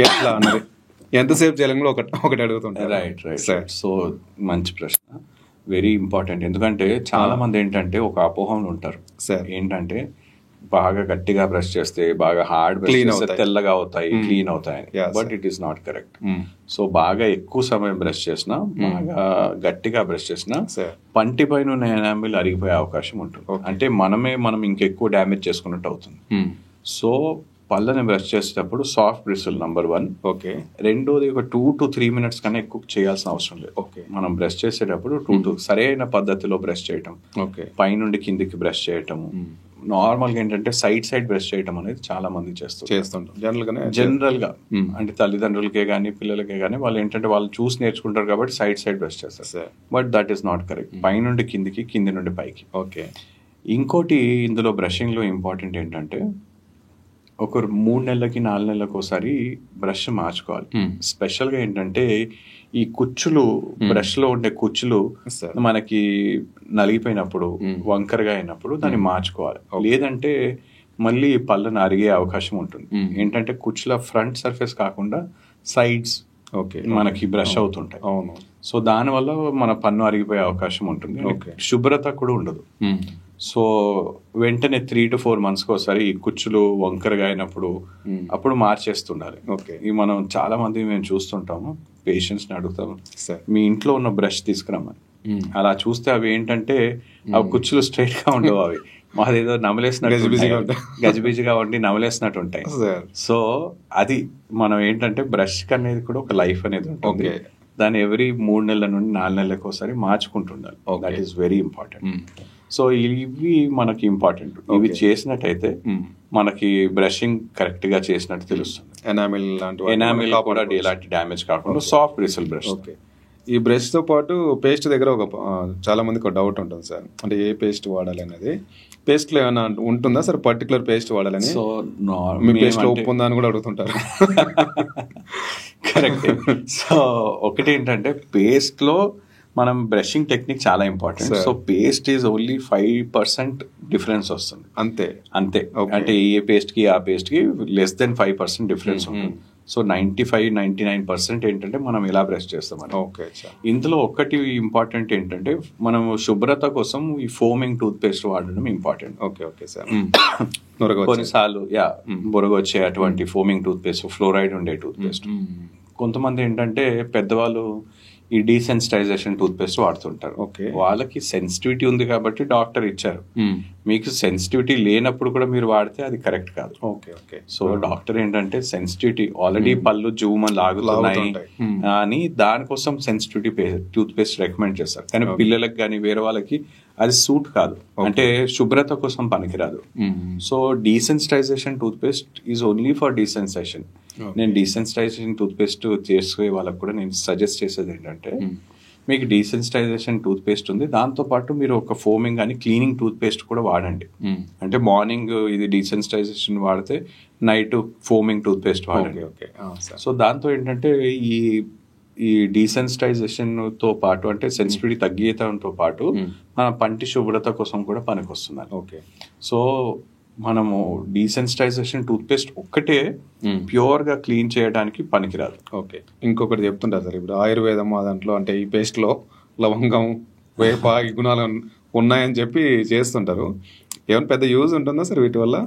ఎట్లా అన్నది ఎంతసేపు జలంలో ఒకటి అడుగుతుంటారు. Right sir. సో మంచి ప్రశ్న, వెరీ ఇంపార్టెంట్. ఎందుకంటే చాలా మంది ఏంటంటే ఒక అపోహంలో ఉంటారు సార్, ఏంటంటే బాగా గట్టిగా బ్రష్ చేస్తే, బాగా హార్డ్ బ్రష్ చేస్తే తెల్లగా అవుతాయి, క్లీన్ అవుతాయి. But it is not correct. So బాగా ఎక్కువ సమయం బ్రష్ చేసినా, బాగా గట్టిగా బ్రష్ చేసినా పంటి పైన ఉన్న ఎనామిల్ అరిగిపోయే అవకాశం ఉంటుంది. అంటే మనం ఇంకెక్కువ డ్యామేజ్ చేసుకున్నట్టు అవుతుంది. సో పళ్ళని బ్రష్ చేసేటప్పుడు సాఫ్ట్ బ్రిస్టిల్ నంబర్ 1. ఓకే. రెండోది ఒక 2 to 3 minutes కన్నా ఎక్కువ చేయాల్సిన అవసరం లేదు. ఓకే. మనం బ్రష్ చేసేటప్పుడు 2 సరైన పద్ధతిలో బ్రష్ చేయటం, పైనుండి కిందికి బ్రష్ చేయటము. నార్మల్గా ఏంటంటే సైడ్ బ్రష్ చేయడం అనేది చాలా మంది చేస్తుంటారు జనరల్ గా. అంటే తల్లిదండ్రులకే కానీ పిల్లలకే కానీ వాళ్ళు ఏంటంటే వాళ్ళు చూసి నేర్చుకుంటారు కాబట్టి సైడ్ బ్రష్ చేస్తారు. But that is not correct. పైనుండి కిందికి, కింది నుండి పైకి. ఓకే. ఇంకోటి ఇందులో బ్రషింగ్ లో ఇంపార్టెంట్ ఏంటంటే ఒక 3 నెలలకి 4 నెలలకు ఒకసారి బ్రష్ మార్చుకోవాలి. స్పెషల్ గా ఏంటంటే ఈ కుచ్చులు, బ్రష్ లో ఉండే కుచ్చులు మనకి నలిగిపోయినప్పుడు, వంకరగా అయినప్పుడు దాన్ని మార్చుకోవాలి. లేదంటే మళ్ళీ పళ్ళను అరిగే అవకాశం ఉంటుంది. ఏంటంటే కుచ్చుల ఫ్రంట్ సర్ఫేస్ కాకుండా సైడ్స్ మనకి బ్రష్ అవుతుంటాయి. సో దానివల్ల మన పన్ను అరిగిపోయే అవకాశం ఉంటుంది. శుభ్రత కూడా ఉండదు. సో వెంటనే 3 to 4 months ఒకసారి ఈ కుచ్చులు వంకరగా అయినప్పుడు అప్పుడు మార్చేస్తుండాలి. ఇవి మనం చాలా మంది మేము చూస్తుంటాము, పేషెంట్స్ ని అడుగుతాము, మీ ఇంట్లో ఉన్న బ్రష్ తీసుకురమ్మని. అలా చూస్తే అవి ఏంటంటే ఆ కుచ్చులు స్ట్రైట్ గా ఉండవు, అవి మాదేదో నమలేసినట్టు గజిబిజిగా ఉండి నమలేసినట్టు ఉంటాయి. సో అది మనం ఏంటంటే బ్రష్ అనేది కూడా ఒక లైఫ్ అనేది ఉంటుంది. దాన్ని ఎవ్రీ 3 నెలల నుండి 4 నెలలకు ఒకసారి మార్చుకుంటుండాలి. That is very important. So ఇవి మనకి ఇంపార్టెంట్. ఇవి చేసినట్టయితే మనకి బ్రషింగ్ కరెక్ట్ గా చేసినట్టు తెలుస్తుంది. ఎనామిల్ కూడా ఎలాంటి డ్యామేజ్ కాకుండా సాఫ్ట్ బ్రిస్టిల్ బ్రష్. ఈ బ్రష్ తో పాటు పేస్ట్ దగ్గర చాలా మందికి ఒక డౌట్ ఉంటుంది సార్, అంటే ఏ పేస్ట్ వాడాలి అనేది. పేస్ట్ లో ఏమైనా ఉంటుందా సార్, పర్టికులర్ పేస్ట్ వాడాలని? సో మీ పేస్ట్ లో ఉప్పు ఉందా అని కూడా అడుగుతుంటారు. కరెక్ట్. సో ఒకటి ఏంటంటే పేస్ట్ లో మనం బ్రషింగ్ టెక్నిక్ చాలా important. So paste is only 5% difference వస్తుంది అంతే. అంటే ఏ పేస్ట్ కి ఆ పేస్ట్ కి less than 5% డిఫరెన్స్ ఉంటుంది. సో 95-99% ఏంటంటే మనం ఇలా బ్రష్ చేస్తామని. ఇందులో ఒకటి ఇంపార్టెంట్ ఏంటంటే మనం శుభ్రత కోసం ఈ ఫోమింగ్ టూత్ పేస్ట్ వాడడం ఇంపార్టెంట్. కొన్నిసార్లు బొరగ వచ్చే అటువంటి ఫోమింగ్ టూత్ పేస్ట్, ఫ్లోరైడ్ ఉండే టూత్ పేస్ట్. కొంతమంది ఏంటంటే పెద్దవాళ్ళు ఈ డీసెన్సిటైజేషన్ టూత్ పేస్ట్ వాడుతుంటారు. వాళ్ళకి సెన్సిటివిటీ ఉంది కాబట్టి డాక్టర్ ఇచ్చారు. మీకు సెన్సిటివిటీ లేనప్పుడు కూడా మీరు వాడితే అది కరెక్ట్ కాదు. సో డాక్టర్ ఏంటంటే సెన్సిటివిటీ ఆల్రెడీ పళ్ళు జూమని లాగుతున్నాయి అని దానికోసం సెన్సిటివిటీ టూత్ పేస్ట్ రికమెండ్ చేస్తారు. కానీ పిల్లలకు కానీ వేరే వాళ్ళకి అది సూట్ కాదు, అంటే శుభ్రత కోసం పనికిరాదు. So desensitization tooth paste is only for desensitization. నేను డీసెన్సిటైజేషన్ టూత్ పేస్ట్ చేసే వాళ్ళకి కూడా నేను సజెస్ట్ చేసేది ఏంటంటే మీకు డీసెన్సిటైజేషన్ టూత్ పేస్ట్ ఉంది, దాంతోపాటు మీరు ఒక ఫోమింగ్ కానీ క్లీనింగ్ టూత్ పేస్ట్ కూడా వాడండి. అంటే మార్నింగ్ ఇది డీసెన్సిటైజేషన్ వాడితే నైట్ ఫోమింగ్ టూత్ పేస్ట్ వాడండి. సో దాంతో ఏంటంటే ఈ డీసెన్సిటైజేషన్తో పాటు అంటే సెన్సిటివిటీ తగ్గియడంతో పాటు మన పంటి శుభ్రత కోసం కూడా పనికొస్తుంది. ఓకే. సో మనము డీసెన్సిటైజేషన్ టూత్ పేస్ట్ ఒక్కటే ప్యూర్ గా క్లీన్ చేయడానికి పనికిరాదు. ఓకే. ఇంకొకటి చెప్తుంటారు సార్, ఇప్పుడు ఆయుర్వేదం దాంట్లో అంటే ఈ పేస్ట్ లో లవంగం, వేప ఈ గుణాలు ఉన్నాయని చెప్పి చేస్తుంటారు. ఏమైనా పెద్ద యూజ్ ఉంటుందా సార్ వీటి వల్ల?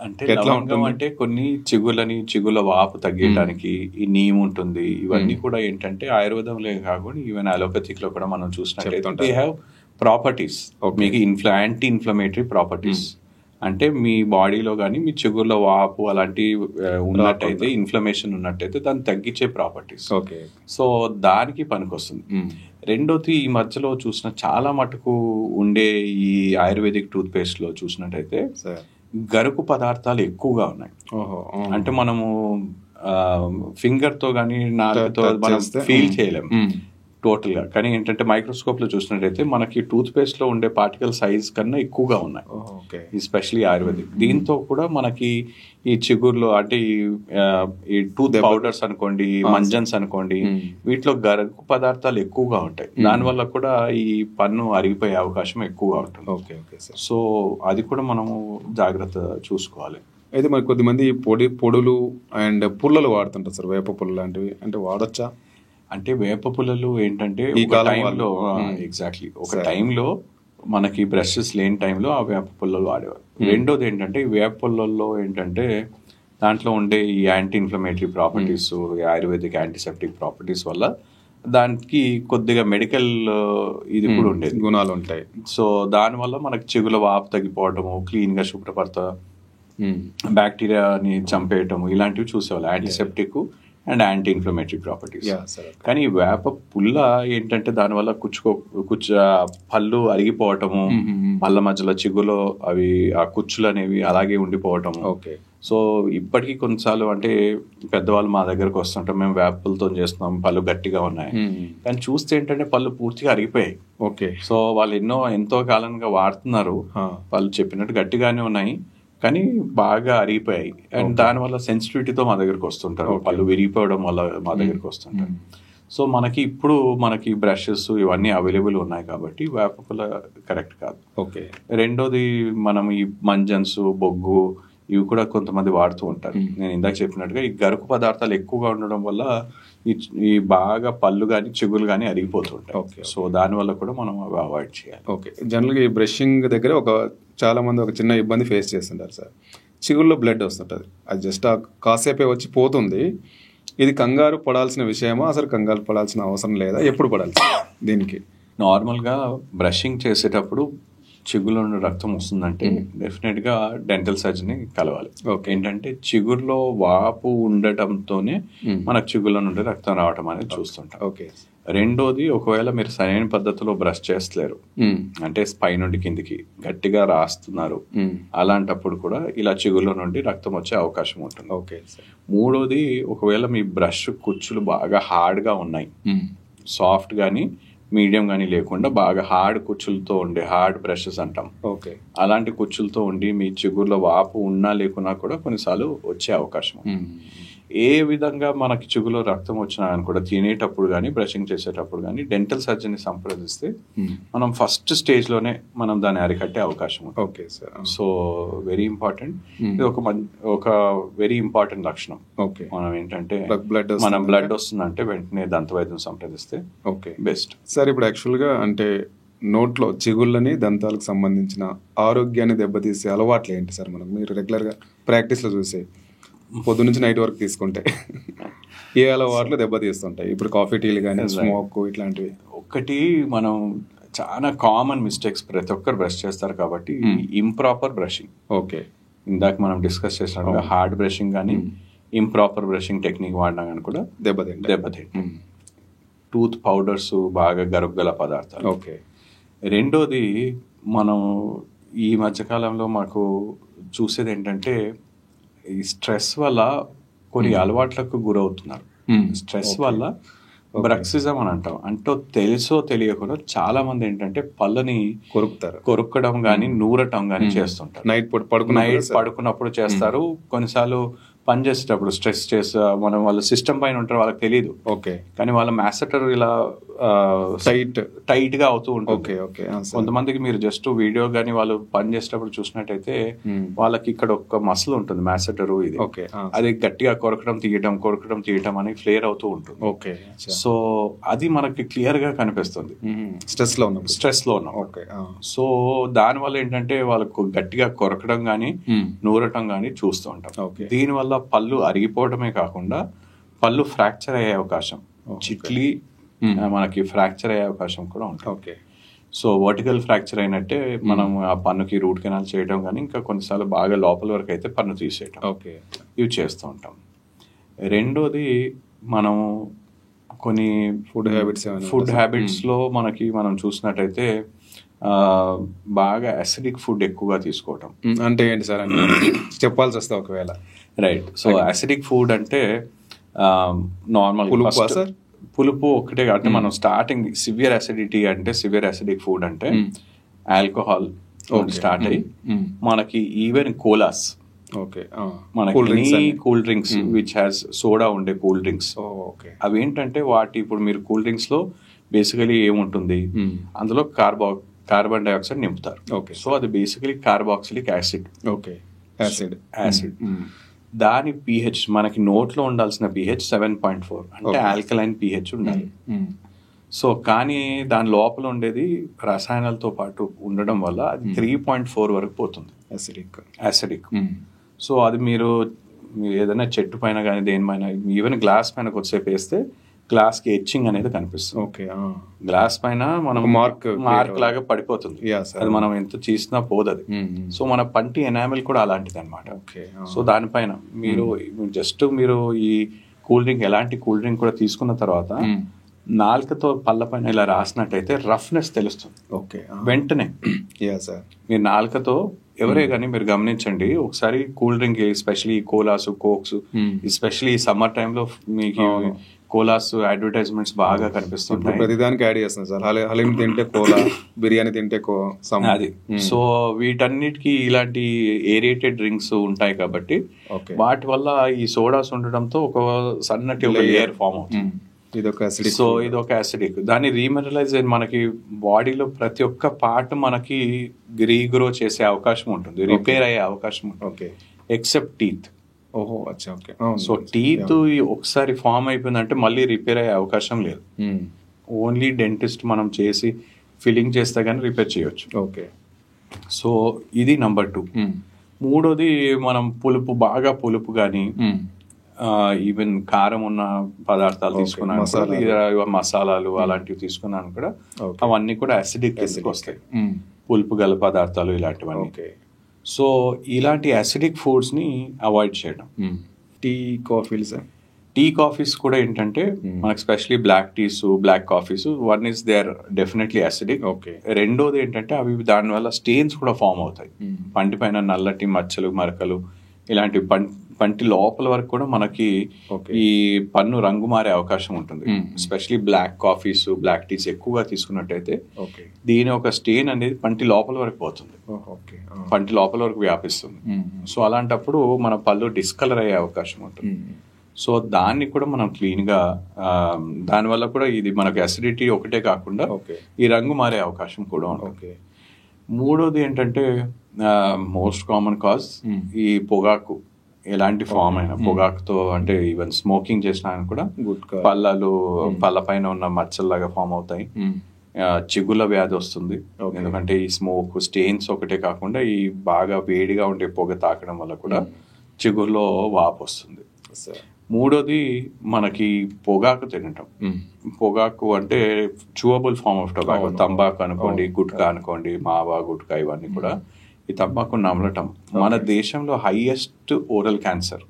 అంటే లవంగం అంటే కొన్ని చిగుళ్ళ వాపు తగ్గడానికి ఈ నీమ్ ఉంటుంది. ఇవన్నీ కూడా ఏంటంటే ఆయుర్వేదంలో కాకుండా ఈవెన్ అలోపతిక్ లో కూడా మనం చూసినట్లయితే దే హ్యావ్ ప్రాపర్టీస్. మీకు యాంటీ ఇన్ఫ్లమేటరీ ప్రాపర్టీస్. అంటే మీ బాడీలో కానీ మీ చిగుళ్ళ వాపు అలాంటి ఉన్నట్టయితే, ఇన్ఫ్లమేషన్ ఉన్నట్టయితే దాన్ని తగ్గించే ప్రాపర్టీస్. ఓకే. సో దానికి పనికొస్తుంది. రెండోది ఈ మధ్యలో చూసిన చాలా మటుకు ఉండే ఈ ఆయుర్వేదిక్ టూత్ పేస్ట్ లో చూసినట్టయితే గరుకు పదార్థాలు ఎక్కువగా ఉన్నాయి. అంటే మనము ఫింగర్ తో కానీ నాలుగుతో మనం ఫీల్ చేయలేము టోటల్ గా. కానీ ఏంటంటే మైక్రోస్కోప్ లో చూసినట్టయితే మనకి టూత్ పేస్ట్ లో ఉండే పార్టికల్ సైజ్ కన్నా ఎక్కువగా ఉన్నాయి, ఎస్పెషలీ ఆయుర్వేదిక్. దీంతో కూడా మనకి ఈ చిగుర్లో అంటే ఈ టూత్ పౌడర్స్ అనుకోండి, మంజన్స్ అనుకోండి, వీటిలో గరుకు పదార్థాలు ఎక్కువగా ఉంటాయి. దానివల్ల కూడా ఈ పన్ను అరిగిపోయే అవకాశం ఎక్కువగా ఉంటుంది. సో అది కూడా మనము జాగ్రత్త చూసుకోవాలి. అయితే మరి కొద్దిమంది పొడులు అండ్ పుల్లలు వాడుతుంటారు సార్, వేప పుల్ల లాంటివి, అంటే వాడొచ్చా? అంటే వేప పుల్లలు ఏంటంటే ఎగ్జాక్ట్లీ ఒక టైంలో మనకి బ్రషెస్ లేని టైంలో ఆ వేప పుల్లలు వాడేవారు. రెండోది ఏంటంటే ఈ వేప పుల్లల్లో ఏంటంటే దాంట్లో ఉండే ఈ anti inflammatory properties, ayurvedic antiseptic properties వల్ల దానికి కొద్దిగా మెడికల్ ఇది కూడా ఉండేది, గుణాలు ఉంటాయి. సో దానివల్ల మనకి చిగుల వాపు తగ్గిపోవటము, క్లీన్ గా శుభ్రపడత, బ్యాక్టీరియాని చంపేయటము ఇలాంటివి చూసేవాళ్ళు. Antiseptic and anti inflammatory properties. కానీ వేప పుల్ల ఏంటంటే దానివల్ల పళ్ళు అరిగిపోవటము, పళ్ళ మధ్యలో చిగులో అవి ఆ కుచ్చులు అనేవి అలాగే ఉండిపోవటము. సో ఇప్పటికీ కొన్నిసార్లు అంటే పెద్దవాళ్ళు మా దగ్గరకు వస్తుంటాం, మేము వేప పుల్లతో చేస్తున్నాం, పళ్ళు గట్టిగా ఉన్నాయి, కానీ చూస్తే ఏంటంటే పళ్ళు పూర్తిగా అరిగిపోయాయి. ఓకే. సో వాళ్ళు ఎంతో కాలంగా వాడుతున్నారు, పళ్ళు చెప్పినట్టు గట్టిగానే ఉన్నాయి కానీ బాగా అరిగిపోయాయి. అండ్ దానివల్ల సెన్సిటివిటీతో మా దగ్గరకు వస్తుంటారు, పళ్ళు విరిగిపోవడం వల్ల మా దగ్గరకు వస్తుంటారు. సో మనకి బ్రషెస్ ఇవన్నీ అవైలబుల్ ఉన్నాయి కాబట్టి వేప పుల్ల కరెక్ట్ కాదు. ఓకే. రెండోది మనం ఈ మంజన్స్, బొగ్గు ఇవి కూడా కొంతమంది వాడుతూ ఉంటారు. నేను ఇందాక చెప్పినట్టుగా ఈ గరుకు పదార్థాలు ఎక్కువగా ఉండడం వల్ల ఈ బాగా పళ్ళు కానీ చిగులు కానీ అరిగిపోతుంటాయి. సో దానివల్ల కూడా మనం అవి అవాయిడ్ చేయాలి. ఓకే. జనరల్గా ఈ బ్రషింగ్ దగ్గర చాలా మంది ఒక చిన్న ఇబ్బంది ఫేస్ చేస్తుంటారు సార్, చిగుల్లో బ్లడ్ వస్తుంటుంది, అది జస్ట్ కాసేపే వచ్చి పోతుంది. ఇది కంగారు పడాల్సిన విషయమా, అసలు కంగారు పడాల్సిన అవసరం లేదా, ఎప్పుడు పడాల్సి? దీనికి నార్మల్గా బ్రషింగ్ చేసేటప్పుడు చిగురులో నుండి రక్తం వస్తుందంటే డెఫినెట్ గా డెంటల్ సర్జన్ కలవాలి. ఏంటంటే చిగురులో వాపు ఉండటంతోనే మనకు చిగురులో నుండి రక్తం రావటం అనేది చూస్తుంటాం. రెండోది, ఒకవేళ మీరు సరైన పద్ధతిలో బ్రష్ చేస్తలేరు, అంటే స్పై నుండి కిందికి గట్టిగా రాస్తున్నారు, అలాంటప్పుడు కూడా ఇలా చిగురులో నుండి రక్తం వచ్చే అవకాశం ఉంటుంది. మూడోది, ఒకవేళ మీ బ్రష్ కుచ్చులు బాగా హార్డ్ గా ఉన్నాయి, సాఫ్ట్ గానీ మీడియం కానీ లేకుండా బాగా హార్డ్ కుచ్చులతో ఉండే హార్డ్ బ్రషెస్ అంటాం, అలాంటి కుచ్చులతో ఉండి మీ చిగురులో వాపు ఉన్నా లేకున్నా కూడా కొన్నిసార్లు వచ్చే అవకాశం. ఏ విధంగా మనకి చిగురులో రక్తం వచ్చినా అని కూడా తినేటప్పుడు కానీ బ్రషింగ్ చేసేటప్పుడు కానీ డెంటల్ సర్జన్ సంప్రదిస్తే మనం ఫస్ట్ స్టేజ్ లోనే మనం దాన్ని అరికట్టే అవకాశం ఉంటుంది. సో వెరీ ఇంపార్టెంట్, ఇది ఒక వెరీ ఇంపార్టెంట్ లక్షణం. మనం ఏంటంటే మనం బ్లడ్ వస్తుందంటే వెంటనే దంత వైద్యం సంప్రదిస్తే బెస్ట్. సార్, ఇప్పుడు యాక్చువల్గా అంటే నోట్లో చిగుళ్ళని దంతాలకు సంబంధించిన ఆరోగ్యాన్ని దెబ్బతీసే అలవాట్లు ఏంటి సార్? మనం మీరు రెగ్యులర్గా ప్రాక్టీస్లో చూసే పొద్దు నుంచి నైట్ వరకు తీసుకుంటే ఏ అలవాట్లు దెబ్బతీస్తుంటాయి? ఇప్పుడు కాఫీ, టీలు కానీ, స్మోక్ ఇట్లాంటివి. ఒకటి, మనం చాలా కామన్ మిస్టేక్స్ ప్రతి ఒక్కరు బ్రష్ చేస్తారు కాబట్టి ఇంప్రాపర్ బ్రషింగ్. ఇందాక మనం డిస్కస్ చేసినట్టుగా హార్డ్ బ్రషింగ్ కానీ ఇంప్రాపర్ బ్రషింగ్ టెక్నిక్ వాడినా కానీ కూడా దెబ్బతింటాయి. టూత్ పౌడర్స్, బాగా గరుగ్గల పదార్థాలు. రెండోది, మనం ఈ మధ్యకాలంలో మాకు చూసేది ఏంటంటే ఈ స్ట్రెస్ వల్ల కొన్ని అలవాట్లకు గురవుతున్నారు. స్ట్రెస్ వల్ల బ్రక్సిజం అని అంటాం. అంటే తెలుసో తెలియకుండా చాలా మంది ఏంటంటే పళ్ళని కొరుక్కడం గానీ నూరటం గానీ చేస్తుంటారు. నైట్ పడుకున్నప్పుడు చేస్తారు. కొన్నిసార్లు పని చేసేటప్పుడు స్ట్రెస్ చేస్తా మనం వాళ్ళ సిస్టమ్ పైన ఉంటారు, వాళ్ళకి తెలియదు. కానీ వాళ్ళ మ్యాసెటర్ ఇలా టైట్ గా అవుతూ ఉంటుంది. కొంతమందికి మీరు జస్ట్ వీడియో గానీ వాళ్ళు పని చేసేటప్పుడు చూసినట్టయితే వాళ్ళకి ఇక్కడ ఒక మసిల్ ఉంటుంది మ్యాసెటర్, ఇది అది గట్టిగా కొరకడం తీయటం అని ఫ్లేర్ అవుతూ ఉంటుంది. సో అది మనకి క్లియర్ గా కనిపిస్తుంది స్ట్రెస్ లో ఉన్నాం. సో దాని వల్ల ఏంటంటే వాళ్ళకు గట్టిగా కొరకడం గానీ నూరటం గానీ చూస్తూ ఉంటాం. దీనివల్ల పళ్ళు అరిగిపోవడమే కాకుండా పళ్ళు ఫ్రాక్చర్ అయ్యే అవకాశం, చిట్లి మనకి ఫ్రాక్చర్ అయ్యే అవకాశం కూడా ఉంటుంది. సో వర్టికల్ ఫ్రాక్చర్ అయినట్టే మనం ఆ పన్నుకి రూట్ కెనాల్ చేయడం కానీ ఇంకా కొన్నిసార్లు బాగా లోపల వరకు అయితే పన్ను తీసేయటం ఇవి చేస్తూ ఉంటాం. రెండోది మనం కొన్ని ఫుడ్ హ్యాబిట్స్ లో మనం చూసినట్టయితే బాగా అసిడిక్ ఫుడ్ ఎక్కువగా తీసుకోవటం. అంటే ఏంటి సార్ అని చెప్పాల్సి వస్తే ఒకవేళ రైట్. సో అసిడిక్ ఫుడ్ అంటే నార్మల్ పులుపు ఒకటే. అంటే మనం స్టార్టింగ్ సివియర్ అసిడిటీ అంటే సివియర్ అసిడిక్ ఫుడ్ అంటే ఆల్కహాల్ స్టార్ట్ అయ్యి మనకి ఈవెన్ కోలాస్, మనకి cool drinks which has soda ఉండే కూల్ డ్రింక్స్, అవి ఏంటంటే వాటి ఇప్పుడు మీరు కూల్ డ్రింక్స్ లో బేసికలీ ఏముంటుంది, అందులో కార్బన్ డైఆక్సైడ్ నింపుతారు. సో అది బేసికలీ కార్బాక్సిలిక్ యాసిడ్. దాని pH మనకి నోట్లో ఉండాల్సిన pH 7.4, అంటే ఆల్కలైన్ pH ఉండాలి. సో కానీ దాని లోపల ఉండేది రసాయనాలతో పాటు ఉండడం వల్ల అది 3.4 వరకు పోతుంది యాసిడిక్. సో అది మీరు ఏదైనా చెట్టు పైన కానీ దేనిపైన, ఈవెన్ గ్లాస్ పైన కొద్దిసేపు వేస్తే గ్లాస్ కి ఎచ్చింగ్ అనేది కనిపిస్తుంది. గ్లాస్ పైన మనం మార్క్ లాగా పడిపోతుంది. అది మనం ఎంత చేసినా పోదది. సో మన పంటి ఎనామిల్ కూడా అలాంటిది అనమాట. సో దానిపైన మీరు జస్ట్ మీరు ఈ కూల్ డ్రింక్, ఎలాంటి కూల్ డ్రింక్ కూడా తీసుకున్న తర్వాత నాలుకతో పళ్ళ పైన ఇలా రాసినట్టయితే రఫ్నెస్ తెలుస్తుంది వెంటనే. మీరు నాలుకతో ఎవరే కానీ మీరు గమనించండి ఒకసారి, cool drink especially koalas, cokes, especially summer టైంలో మీకు కోలాస్ అడ్వర్టైజ్మెంట్స్ బాగా కనిపిస్తుంటాయి. ప్రతిదానికి యాడ్ చేస్తున్నారు సార్. హలీం తింటే కోలా, బిర్యానీ తింటే అది. సో వీటన్నిటికీ ఇలాంటి ఏరియేటెడ్ డ్రింక్స్ ఉంటాయి కాబట్టి వాటి వల్ల ఈ సోడాస్ ఉండడంతో ఒక సన్నటి ఒక లేయర్ ఫామ్ అవుతుంది. సో ఇది ఒక యాసిడిక్. దాన్ని రీమినరలైజ్ మనకి బాడీలో ప్రతి ఒక్క పార్ట్ మనకి రీగ్రో చేసే అవకాశం ఉంటుంది, రిపేర్ అయ్యే అవకాశం ఉంటుంది, ఎక్సెప్ట్ టీత్. సో టీత్ ఒకసారి ఫామ్ అయిపోయిందంటే మళ్ళీ రిపేర్ అయ్యే అవకాశం లేదు. ఓన్లీ డెంటిస్ట్ మనం చేసి ఫిల్లింగ్ చేస్తే కానీ రిపేర్ చేయొచ్చు. సో ఇది నంబర్ 2. మూడోది మనం బాగా పులుపు కానీ ఈవెన్ కారం ఉన్న పదార్థాలు తీసుకున్నాను, మసాలాలు అలాంటివి తీసుకున్నాను కూడా అవన్నీ కూడా అసిడిక్ వస్తాయి, పులుపు గల పదార్థాలు ఇలాంటివన్నీ. సో ఇలాంటి అసిడిక్ ఫుడ్స్ ని అవాయిడ్ చేయడం. టీ కాఫీస్ కూడా ఏంటంటే మనకి specially black teas, black coffees, one is they are definitely acidic. రెండోది ఏంటంటే అవి దానివల్ల స్టెయిన్స్ కూడా ఫామ్ అవుతాయి, పంటి పైన నల్లటి మచ్చలు, మరకలు, ఇలాంటి పంటి లోపల వరకు కూడా మనకి ఈ పన్ను రంగు మారే అవకాశం ఉంటుంది. Especially black coffees, black teas ఎక్కువగా తీసుకున్నట్టయితే దీని ఒక స్టెయిన్ అనేది పంటి లోపల వరకు పోతుంది, పంటి లోపల వరకు వ్యాపిస్తుంది. సో అలాంటప్పుడు మన పళ్ళు డిస్కలర్ అయ్యే అవకాశం ఉంటుంది. సో దాన్ని కూడా మనం క్లీన్ గా, దానివల్ల కూడా ఇది మనకు అసిడిటీ ఒకటే కాకుండా ఈ రంగు మారే అవకాశం కూడా ఉంటుంది. మూడోది ఏంటంటే మోస్ట్ కామన్ కాజ్ ఈ పొగాకు, ఎలాంటి ఫామ్ అయినా పొగాకుతో, అంటే ఈవెన్ స్మోకింగ్ చేసినా కూడా పళ్ళ పైన ఉన్న మచ్చల్లాగా ఫామ్ అవుతాయి, చిగుళ్ళ వ్యాధి వస్తుంది. ఎందుకంటే ఈ స్మోక్ స్టెయిన్స్ ఒకటే కాకుండా ఈ బాగా వేడిగా ఉండే పొగ తాకడం వల్ల కూడా చిగుర్లో వాపు వస్తుంది. మూడోది మనకి పొగాకు తినటం. పొగాకు అంటే చూవబుల్ ఫామ్ ఆఫ్ టొబాకో, తంబాకు అనుకోండి, గుట్కా అనుకోండి, మావా, గుట్కా, ఇవన్నీ కూడా ఈ తంబాకు నమలటం. మన దేశంలో హైయెస్ట్ ఓరల్ క్యాన్సర్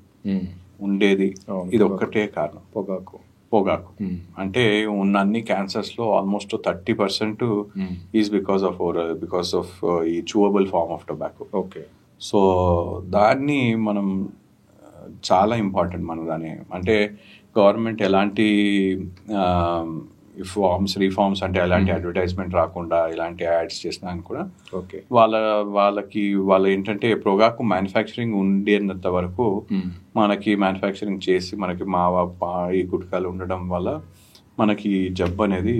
ఉండేది ఇది ఒక్కటే కారణం, పొగాకు. అంటే ఉన్న అన్ని క్యాన్సర్స్ లో ఆల్మోస్ట్ 30% ఈజ్ బికాస్ ఆఫ్ ఈ chewable form of tobacco. So దాన్ని మనం చాలా ఇంపార్టెంట్. మన దాన్ని అంటే గవర్నమెంట్ ఎలాంటి రీఫార్మ్స్ అంటే ఎలాంటి అడ్వర్టైజ్మెంట్ రాకుండా ఇలాంటి యాడ్స్ చేసినా కూడా ఓకే వాళ్ళ ఏంటంటే పొగాకు మ్యానుఫ్యాక్చరింగ్ ఉండేంత వరకు మనకి మ్యానుఫ్యాక్చరింగ్ చేసి మనకి ఈ గుట్కాలు ఉండడం వల్ల మనకి జబ్బు అనేది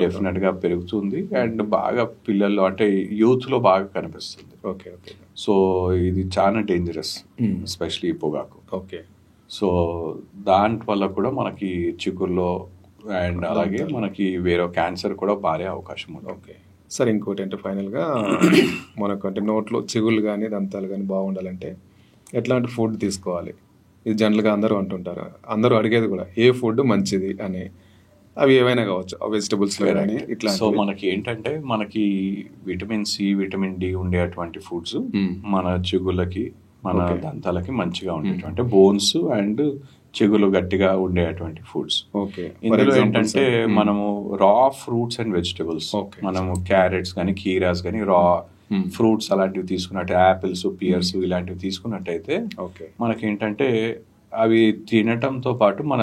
డెఫినెట్ గా పెరుగుతుంది అండ్ బాగా పిల్లల్లో అంటే యూత్ లో బాగా కనిపిస్తుంది. ఓకే ఓకే సో ఇది చాలా డేంజరస్, ఎస్పెషలీ పొగాకు. ఓకే సో దాని వల్ల కూడా మనకి చిగుర్లో అండ్ అలాగే మనకి వేరే క్యాన్సర్ కూడా మారే అవకాశం ఉంది. ఓకే సార్, ఇంకోటి అంటే ఫైనల్గా మనకు అంటే నోట్లో చిగుళ్ళు కానీ దంతాలు కానీ బాగుండాలంటే ఎట్లాంటి ఫుడ్ తీసుకోవాలి? ఇది జనరల్గా అందరూ అంటుంటారు, అందరూ అడిగేది కూడా ఏ ఫుడ్ మంచిది అని. అవి ఏవైనా కావచ్చు, వెజిటబుల్స్ కానీ ఇట్లా. సో మనకి ఏంటంటే మనకి విటమిన్ సి, విటమిన్ డి ఉండేటువంటి ఫుడ్స్ మన చిగుళ్ళకి, మన దంతాలకి మంచిగా ఉండేటువంటి బోన్స్ అండ్ చిగులు గట్టిగా ఉండేటువంటి ఫుడ్స్. ఓకే, ఇందులో ఏంటంటే మనము రా ఫ్రూట్స్ అండ్ వెజిటబుల్స్, మనము క్యారెట్స్ కానీ కీరాస్ కానీ రా ఫ్రూట్స్ అలాంటివి తీసుకున్నట్టు, యాపిల్స్, పియర్స్ ఇలాంటివి తీసుకున్నట్టయితే మనకి ఏంటంటే అవి తినటంతో పాటు మన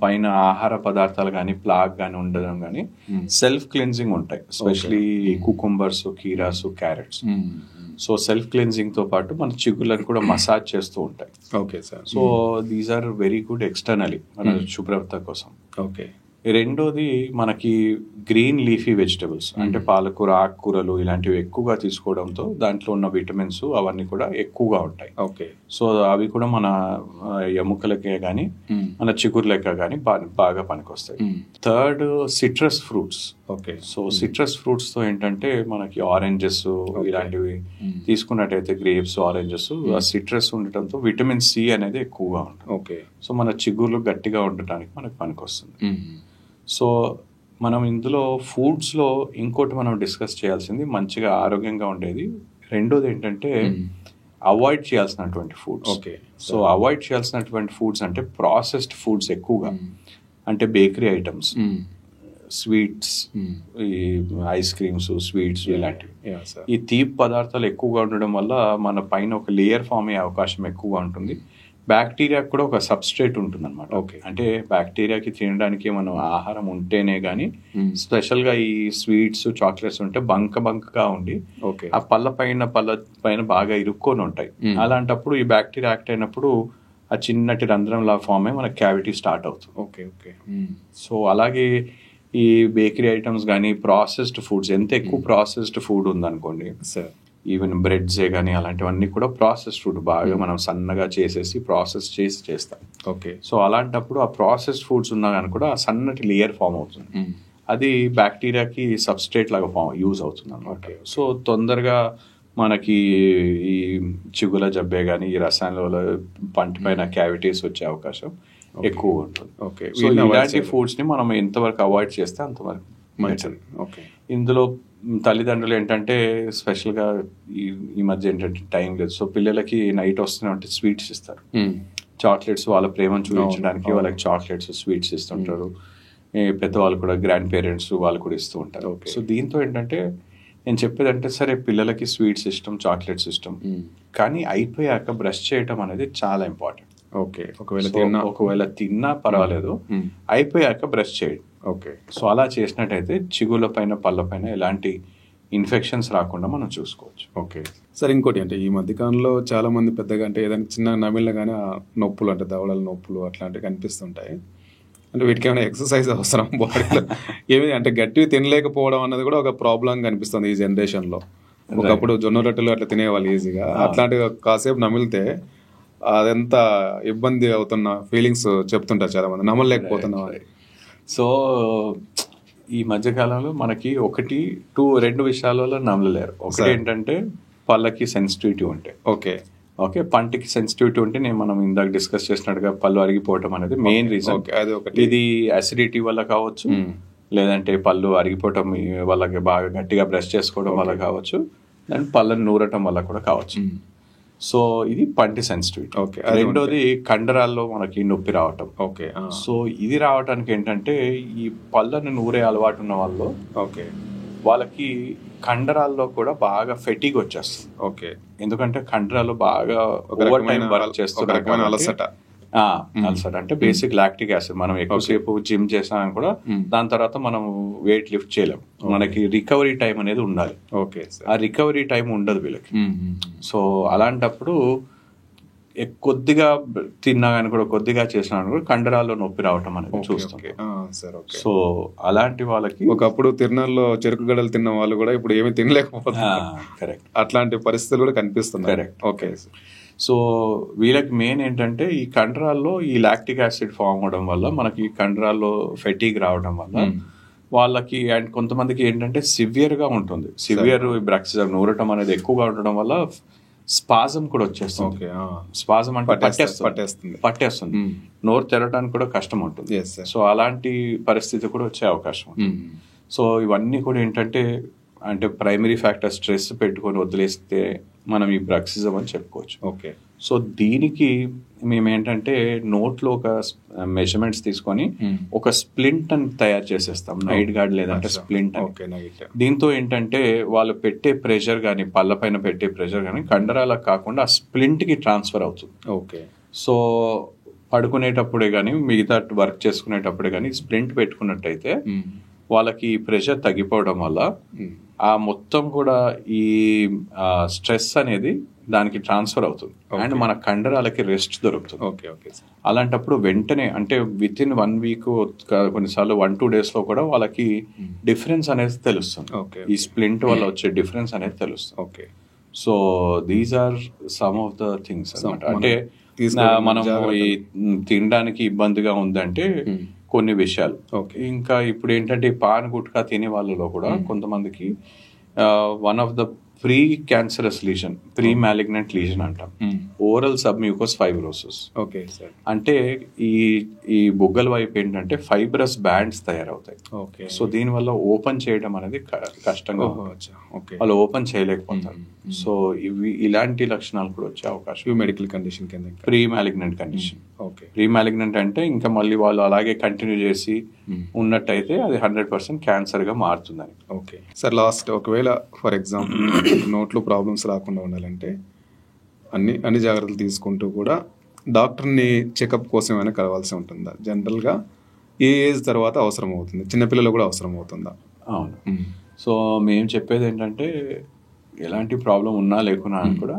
పైన ఆహార పదార్థాలు కానీ ప్లాగ్ కానీ ఉండడం కానీ సెల్ఫ్ క్లెన్జింగ్ ఉంటాయి, ఎస్పెషలీ కుకుంబర్స్, కీరాస్, క్యారెట్స్. సో సెల్ఫ్ క్లెన్జింగ్ తో పాటు మన చిగుళ్ళని కూడా మసాజ్ చేస్తూ ఉంటాయి. Okay sir. So these are very good externally మన శుభ్రత కోసం. ఓకే. రెండోది మనకి గ్రీన్ లీఫీ వెజిటబుల్స్ అంటే పాలకూర, ఆకుకూరలు ఇలాంటివి ఎక్కువగా తీసుకోవడంతో దాంట్లో ఉన్న విటమిన్స్ అవన్నీ కూడా ఎక్కువగా ఉంటాయి. ఓకే. సో అవి కూడా మన ఎముకలకే కానీ మన చిగుర్లకే కానీ బాగా పనికొస్తాయి. Third, citrus fruits. Okay. So citrus fruits తో ఏంటంటే మనకి ఆరెంజెస్ ఇలాంటివి తీసుకున్నట్టయితే, గ్రేప్స్, ఆరెంజెస్, ఆ సిట్రస్ ఉండటంతో విటమిన్ సి అనేది ఎక్కువగా ఉంటుంది. ఓకే. సో మన చిగుర్లు గట్టిగా ఉండటానికి మనకు పనికొస్తుంది. సో మనం ఇందులో ఫుడ్స్లో ఇంకోటి మనం డిస్కస్ చేయాల్సింది మంచిగా ఆరోగ్యంగా ఉండేది. రెండోది ఏంటంటే అవాయిడ్ చేయాల్సినటువంటి ఫుడ్స్. ఓకే. సో అవాయిడ్ చేయాల్సినటువంటి ఫుడ్స్ అంటే ప్రాసెస్డ్ ఫుడ్స్ ఎక్కువగా, అంటే బేకరీ ఐటమ్స్, స్వీట్స్, ఈ ఐస్ క్రీమ్స్, స్వీట్స్ ఇలాంటివి. ఈ తీపి పదార్థాలు ఎక్కువగా ఉండడం వల్ల మన పైన ఒక లేయర్ ఫామ్ అయ్యే అవకాశం ఎక్కువగా ఉంటుంది. బ్యాక్టీరియా కూడా ఒక సబ్స్ట్రేట్ ఉంటుంది అనమాట. అంటే బ్యాక్టీరియాకి తినడానికి మనం ఆహారం ఉంటేనే గానీ, స్పెషల్ గా ఈ స్వీట్స్, చాక్లెట్స్ ఉంటే బంకగా ఉండి ఆ పళ్ళ పైన బాగా ఇరుక్కొని ఉంటాయి. అలాంటప్పుడు ఈ బ్యాక్టీరియా యాక్ట్ అయినప్పుడు ఆ చిన్నటి రంధ్రంలా ఫామ్ అయ్యి మనకి క్యావిటీ స్టార్ట్ అవుతుంది. Okay okay. సో అలాగే ఈ బేకరీ ఐటమ్స్ కానీ, ప్రాసెస్డ్ ఫుడ్స్, ఎంత ఎక్కువ ప్రాసెస్డ్ ఫుడ్ ఉందనుకోండి, ఈవెన్ బ్రెడ్సే కానీ అలాంటివన్నీ కూడా ప్రాసెస్డ్ ఫుడ్ బాగా మనం సన్నగా చేసేసి ప్రాసెస్ చేసి చేస్తాం. ఓకే. సో అలాంటప్పుడు ఆ ప్రాసెస్డ్ ఫుడ్స్ ఉన్నా కానీ కూడా ఆ సన్నటి లేయర్ ఫామ్ అవుతుంది. అది బ్యాక్టీరియాకి సబ్స్ట్రేట్ లాగా యూజ్ అవుతుంది అన్నమాట. సో తొందరగా మనకి ఈ చిగుల జబ్బే కానీ, ఈ రసాయనాల పంటి పైన క్యావిటీస్ వచ్చే అవకాశం ఎక్కువ ఉంటుంది. ఓకే. సో ఇలాంటి ఫుడ్స్ ని మనం ఎంతవరకు అవాయిడ్ చేస్తే అంతవరకు మంచిది. ఓకే. ఇందులో తల్లిదండ్రులు ఏంటంటే స్పెషల్గా ఈ మధ్య ఏంటంటే టైం లేదు. సో పిల్లలకి నైట్ వస్తున్నట్టు స్వీట్స్ ఇస్తారు, చాక్లెట్స్, వాళ్ళ ప్రేమను చూపించడానికి వాళ్ళకి చాక్లెట్స్, స్వీట్స్ ఇస్తుంటారు. పెద్దవాళ్ళు కూడా, గ్రాండ్ పేరెంట్స్ వాళ్ళు కూడా ఇస్తూ ఉంటారు. సో దీంతో ఏంటంటే నేను చెప్పేది అంటే, సరే పిల్లలకి స్వీట్స్ ఇష్టం, చాక్లెట్స్ ఇష్టం, కానీ అయిపోయాక బ్రష్ చేయటం అనేది చాలా ఇంపార్టెంట్. ఓకే. ఒకవేళ తిన్నా పర్వాలేదు, అయిపోయాక బ్రష్ చేయండి. ఓకే. సో అలా చేసినట్టయితే చిగుళ్ళ పైన, పళ్ళ పైన ఎలాంటి ఇన్ఫెక్షన్స్ రాకుండా మనం చూసుకోవచ్చు. Okay sir. ఇంకోటి అంటే ఈ మధ్యకాలంలో చాలా మంది పెద్దగా అంటే ఏదైనా చిన్న నమిలిన కానీ నొప్పులు, అంటే దవడల నొప్పులు అట్లాంటివి కనిపిస్తుంటాయి. అంటే వీటికి ఏమైనా ఎక్సర్సైజ్ అవసరం బాడీలో? ఏమి అంటే గట్టివి తినలేకపోవడం అన్నది కూడా ఒక ప్రాబ్లం కనిపిస్తుంది ఈ జనరేషన్లో. ఒకప్పుడు జొన్న రొట్టెలు అట్లా తినేవాళ్ళు ఈజీగా, అట్లాంటివి కాసేపు నమిలితే అదెంత ఇబ్బంది అవుతున్న ఫీలింగ్స్ చెప్తుంటారు చాలా మంది, నమ్మలేకపోతున్నా. సో ఈ మధ్యకాలంలో మనకి రెండు విషయాల వల్ల నమ్మలేరు. ఒకటి ఏంటంటే పళ్ళకి సెన్సిటివిటీ ఉంటాయి. ఓకే. పంటికి సెన్సిటివిటీ ఉంటే మనం ఇందాక డిస్కస్ చేసినట్టుగా పళ్ళు అరిగిపోవటం అనేది మెయిన్ రీజన్. ఇది అసిడిటీ వల్ల కావచ్చు, లేదంటే పళ్ళు అరిగిపోవటం వల్ల బాగా గట్టిగా బ్రష్ చేసుకోవడం వల్ల కావచ్చు, అండ్ పళ్ళను నూరటం వల్ల కూడా కావచ్చు. సో ఇది పంటి సెన్సిటివిటీ. రెండోది కండరాల్లో మనకి నొప్పి రావటం. సో ఇది రావటానికి ఏంటంటే ఈ పళ్ళను నూరే అలవాటు ఉన్న వాళ్ళు వాళ్ళకి కండరాల్లో కూడా బాగా ఫెటీగ్ వచ్చేస్తుంది. ఎందుకంటే కండరాలు బాగా ఓవర్ టైం వర్క్ చేస్తున్నారు, అల్సర్ అంటే బేసిక్ లాక్టిక్ యాసిడ్. మనం ఎక్కువసేపు జిమ్ చేసినా కూడా దాని తర్వాత మనం వెయిట్ లిఫ్ట్ చేయలేం. మనకి రికవరీ టైం అనేది ఉండాలి. ఓకే, ఆ రికవరీ టైం ఉండదు వీళ్ళకి. సో అలాంటప్పుడు కొద్దిగా తిన్నా కానీ కూడా, కొద్దిగా చేసినా కూడా కండరాల్లో నొప్పి రావటం అనేది చూస్తాం. సో అలాంటి వాళ్ళకి ఒకప్పుడు తిరునాళ్ళలో చెరుకు గడలు తిన్న వాళ్ళు కూడా ఇప్పుడు ఏమీ తినలేకపోతున్నారు. కరెక్ట్, అట్లాంటి పరిస్థితులు కూడా కనిపిస్తున్నాయి. కరెక్ట్. ఓకే. సో వీళ్ళకి మెయిన్ ఏంటంటే ఈ కండరాల్లో ఈ లాక్టిక్ యాసిడ్ ఫామ్ అవడం వల్ల మనకి కండరాల్లో ఫెటీగ్ రావడం వల్ల వాళ్ళకి, అండ్ కొంతమందికి ఏంటంటే సివియర్గా ఉంటుంది. సివియర్ బ్రాక్సిజం నూరటం అనేది ఎక్కువగా ఉండడం వల్ల స్పాజం కూడా వచ్చేస్తుంది. స్పాజం అంటే పట్టేస్తుంది, నోరు తెరవడానికి కూడా కష్టం ఉంటుంది. సో అలాంటి పరిస్థితి కూడా వచ్చే అవకాశం ఉంటుంది. సో ఇవన్నీ కూడా ఏంటంటే అంటే ప్రైమరీ ఫ్యాక్టర్ స్ట్రెస్ పెట్టుకొని వదిలేస్తే మనం ఈ బ్రాక్సిజం అని చెప్పుకోవచ్చు. ఓకే. సో దీనికి మేము ఏంటంటే నోట్లో ఒక మెజర్మెంట్స్ తీసుకొని ఒక స్ప్లింట్ అని తయారు చేసేస్తాం, నైట్ గార్డ్ లేదంటే స్ప్లింట్ అని. దీంతో ఏంటంటే వాళ్ళు పెట్టే ప్రెషర్ కానీ, పళ్ళ పైన పెట్టే ప్రెషర్ కానీ కండరాలకు కాకుండా ఆ స్ప్లింట్ కి ట్రాన్స్ఫర్ అవుతుంది. ఓకే. సో పడుకునేటప్పుడే కానీ, మిగతా వర్క్ చేసుకునేటప్పుడే కానీ స్ప్లింట్ పెట్టుకున్నట్టయితే వాళ్ళకి ప్రెషర్ తగ్గిపోవడం వల్ల ఆ మొత్తం కూడా ఈ స్ట్రెస్ అనేది దానికి ట్రాన్స్ఫర్ అవుతుంది అండ్ మన కండరాలకి రెస్ట్ దొరుకుతుంది. Okay, okay. అలాంటప్పుడు వెంటనే అంటే విత్ ఇన్ 1 వీక్, కొన్నిసార్లు 1-2 days లో కూడా వాళ్ళకి డిఫరెన్స్ అనేది తెలుస్తుంది. ఈ స్ప్లింట్ వల్ల వచ్చే డిఫరెన్స్ అనేది తెలుస్తుంది. Okay. So these are some of the things అన్నమాట. అంటే మనం ఈ తినడానికి ఇబ్బందిగా ఉందంటే కొన్ని విషయాలు. ఇంకా ఇప్పుడు ఏంటంటే పాన్ గుట్కా తినే వాళ్ళలో కూడా కొంతమందికి one of the pre cancerous lesion, pre malignant lesion అంటాం, oral submucous fibrosis. Okay sir. అంటే ఈ బుగ్గల వైపు ఏంటంటే ఫైబ్రస్ బ్యాండ్స్ తయారవుతాయి. ఓకే. సో దీనివల్ల ఓపెన్ చేయడం అనేది కష్టంగా, వాళ్ళు ఓపెన్ చేయలేకపోతారు. సో ఇలాంటి లక్షణాలు కూడా వచ్చే అవకాశం. మెడికల్ కండిషన్ కింద pre malignant condition. Okay. Pre malignant అంటే ఇంకా మళ్ళీ వాళ్ళు అలాగే కంటిన్యూ చేసి ఉన్నట్టయితే అది 100% క్యాన్సర్ గా మారుతుందని. Okay sir. లాస్ట్, ఒకవేళ ఫర్ ఎగ్జాంపుల్ నోట్లో ప్రాబ్లమ్స్ రాకుండా ఉండాలంటే అన్ని జాగ్రత్తలు తీసుకుంటూ కూడా డాక్టర్ని చెకప్ కోసం ఏమైనా కలవాల్సి ఉంటుందా? జనరల్గా ఏ ఏజ్ తర్వాత అవసరం అవుతుంది? చిన్నపిల్లలు కూడా అవసరం అవుతుందా? అవును. సో మేము చెప్పేది ఏంటంటే ఎలాంటి ప్రాబ్లం ఉన్నా లేకున్నా కూడా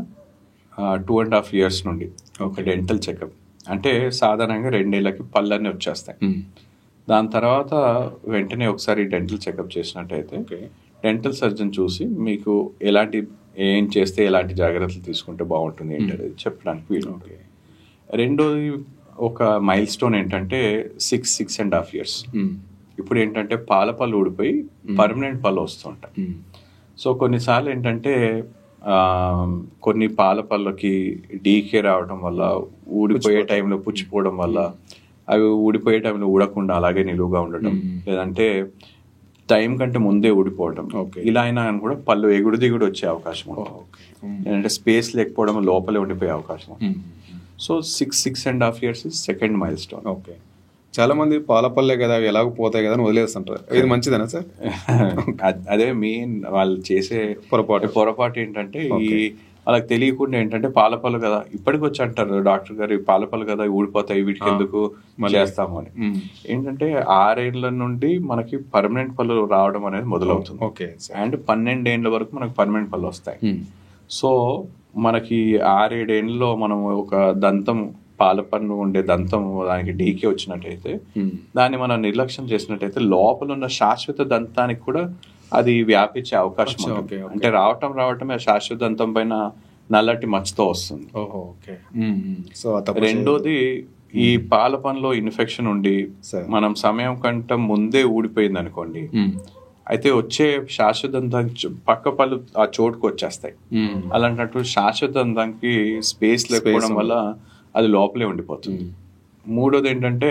2.5 years నుండి ఒక డెంటల్ చెకప్. అంటే సాధారణంగా 2 ఏళ్ళకి పళ్ళన్నీ వచ్చేస్తాయి. దాని తర్వాత వెంటనే ఒకసారి డెంటల్ చెకప్ చేసినట్టయితే డెంటల్ సర్జన్ చూసి మీకు ఏం చేస్తే ఎలాంటి జాగ్రత్తలు తీసుకుంటే బాగుంటుంది ఏంటనేది చెప్పడానికి వీలు. రెండోది ఒక మైల్ స్టోన్ ఏంటంటే 6.5 years. ఇప్పుడు ఏంటంటే పాల పళ్ళు ఊడిపోయి పర్మనెంట్ పళ్ళు వస్తుంటాయి. సో కొన్నిసార్లు ఏంటంటే కొన్ని పాల పళ్ళకి డీకే రావడం వల్ల, ఊడిపోయే టైంలో పుచ్చిపోవడం వల్ల, అవి ఊడిపోయే టైంలో ఊడకుండా అలాగే నిలువుగా ఉండటం, లేదంటే టైం కంటే ముందే ఊడిపోవడం, ఇలా అయినా కూడా పళ్ళు ఎగుడు దిగుడు వచ్చే అవకాశం ఉంటుంది. లేదంటే స్పేస్ లేకపోవడం, లోపలే ఉండిపోయే అవకాశం. So 6.5 years second mile stone. Okay. చాలా మంది పాల పళ్ళే కదా అవి ఎలాగో పోతాయి కదా అని వదిలేస్తుంటారు. ఇది మంచిదేనా సార్? అదే మెయిన్ వాళ్ళు చేసే పొరపాటు ఏంటంటే వాళ్ళకి తెలియకుండా ఏంటంటే పాలపళ్ళు కదా, ఇప్పటికి వచ్చి అంటారు డాక్టర్ గారు ఈ పాలపళ్ళు కదా ఊడిపోతాయి, వీటికి ఎందుకు చేస్తాము అని. ఏంటంటే 6 ఏళ్ల నుండి మనకి పర్మనెంట్ పళ్ళు రావడం అనేది మొదలవుతుంది. అండ్ 12 ఏళ్ళ వరకు మనకి పర్మనెంట్ పళ్ళు వస్తాయి. సో మనకి 6-7 ఏళ్ళలో మనం ఒక దంతం, పాల పన్ను ఉండే దంతం దానికి డీకే వచ్చినట్టయితే, దాన్ని మనం నిర్లక్ష్యం చేసినట్టయితే లోపల ఉన్న శాశ్వత దంతానికి కూడా అది వ్యాపించే అవకాశం ఉంటుంది. అంటే రావటమే శాశ్వత దంతం పైన నల్లటి మచ్చతో వస్తుంది. రెండోది ఈ పాల పనులో ఇన్ఫెక్షన్ ఉండి మనం సమయం కంటే ముందే ఊడిపోయింది అనుకోండి, అయితే వచ్చే శాశ్వత దంతానికి పక్క పళ్ళు ఆ చోటుకు వచ్చేస్తాయి. అలాంటప్పుడు శాశ్వత దంతానికి స్పేస్ లేకపోవడం వల్ల అది లోపలే ఉండిపోతుంది. మూడోది ఏంటంటే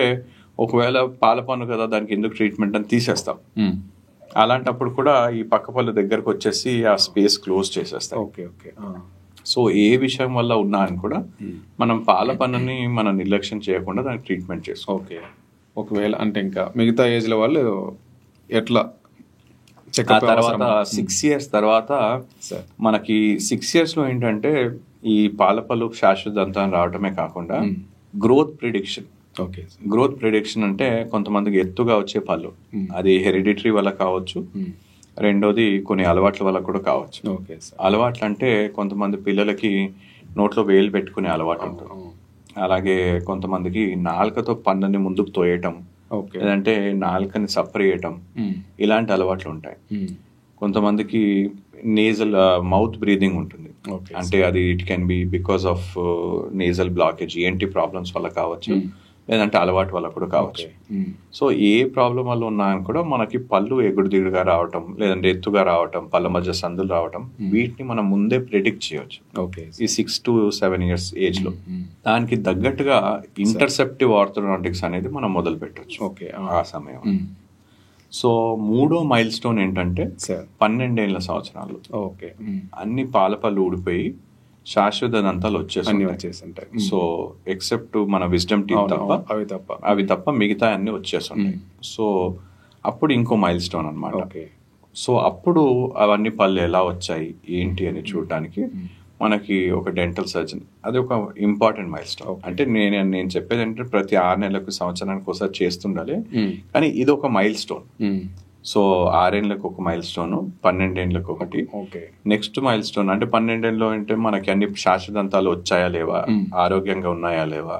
ఒకవేళ పాల పన్ను కదా దానికి ఎందుకు ట్రీట్మెంట్ అని తీసేస్తాం. అలాంటప్పుడు కూడా ఈ పక్క పళ్ళు దగ్గరకు వచ్చేసి ఆ స్పేస్ క్లోజ్ చేసేస్తాం. సో ఏ విషయం వల్ల ఉన్నా అని కూడా మనం పాల పన్నుని మనం నిర్లక్ష్యం చేయకుండా దానికి ట్రీట్మెంట్ చేసుకో. ఒకవేళ అంటే ఇంకా మిగతా ఏజ్ లో వాళ్ళు ఎట్లా తర్వాత 6 years తర్వాత మనకి 6 years లో ఏంటంటే ఈ పాలపళ్ళు శాశ్వత దంతాన్ని రావటమే కాకుండా growth prediction. Okay. Growth prediction అంటే కొంతమందికి ఎత్తుగా వచ్చే పళ్ళు, అది హెరిడిటరీ వల్ల కావచ్చు, రెండోది కొన్ని అలవాట్ల వల్ల కూడా కావచ్చు. Okay sir. అలవాట్లు అంటే కొంతమంది పిల్లలకి నోట్లో వేలు పెట్టుకునే అలవాటు ఉంటుంది, అలాగే కొంతమందికి నాలుకతో పన్నుని ముందుకు తోయటం, లేదంటే నాలుకని సపరేయటం, ఇలాంటి అలవాట్లు ఉంటాయి. కొంతమందికి నేజల్ మౌత్ బ్రీదింగ్ ఉంటుంది, అంటే అది it can be because of nasal blockage, ఏంటి ప్రాబ్లమ్స్ వల్ల కావచ్చు, లేదంటే అలవాటు వల్ల కూడా కావచ్చు. సో ఏ ప్రాబ్లం వల్ల ఉన్నా కూడా మనకి పళ్ళు ఎగుడు దిగుడుగా రావటం, లేదంటే ఎత్తుగా రావటం, పళ్ళ మధ్య సందులు రావటం, వీటిని మనం ముందే ప్రిడిక్ట్ చేయొచ్చు ఈ 6 to 7 years ఏజ్ లో. దానికి తగ్గట్టుగా ఇంటర్సెప్టివ్ ఆర్థోడాంటిక్స్ అనేది మనం మొదలు పెట్టవచ్చు ఆ సమయం. సో 3వ మైల్ స్టోన్ ఏంటంటే 12 ఏళ్ల సంవత్సరాలు అన్ని పాల పళ్ళు ఊడిపోయి శాశ్వత దంతాలు వచ్చేస్తుంటాయి. సో ఎక్సెప్ట్ మన విజ్డమ్ టీత్ అవి తప్ప మిగతా అన్ని వచ్చేస్తుంటాయి. సో అప్పుడు ఇంకో మైల్ స్టోన్ అనమాట. సో అప్పుడు అవన్నీ పళ్ళు ఎలా వచ్చాయి ఏంటి అని చూడటానికి మనకి ఒక డెంటల్ సర్జన్, అది ఒక ఇంపార్టెంట్ మైల్ స్టోన్. అంటే నేను చెప్పేది అంటే ప్రతి 6 నెలలకు సంవత్సరానికి ఒకసారి చేస్తుండాలి, కానీ ఇది ఒక మైల్ స్టోన్. సో 6 ఏళ్ళకు ఒక మైల్ స్టోన్, 12 ఏళ్ళకు ఒకటి. నెక్స్ట్ మైల్ స్టోన్ అంటే 12 ఏళ్ళలో అంటే మనకి అన్ని శాశ్వతంతాలు వచ్చాయా లేవా, ఆరోగ్యంగా ఉన్నాయా లేవా,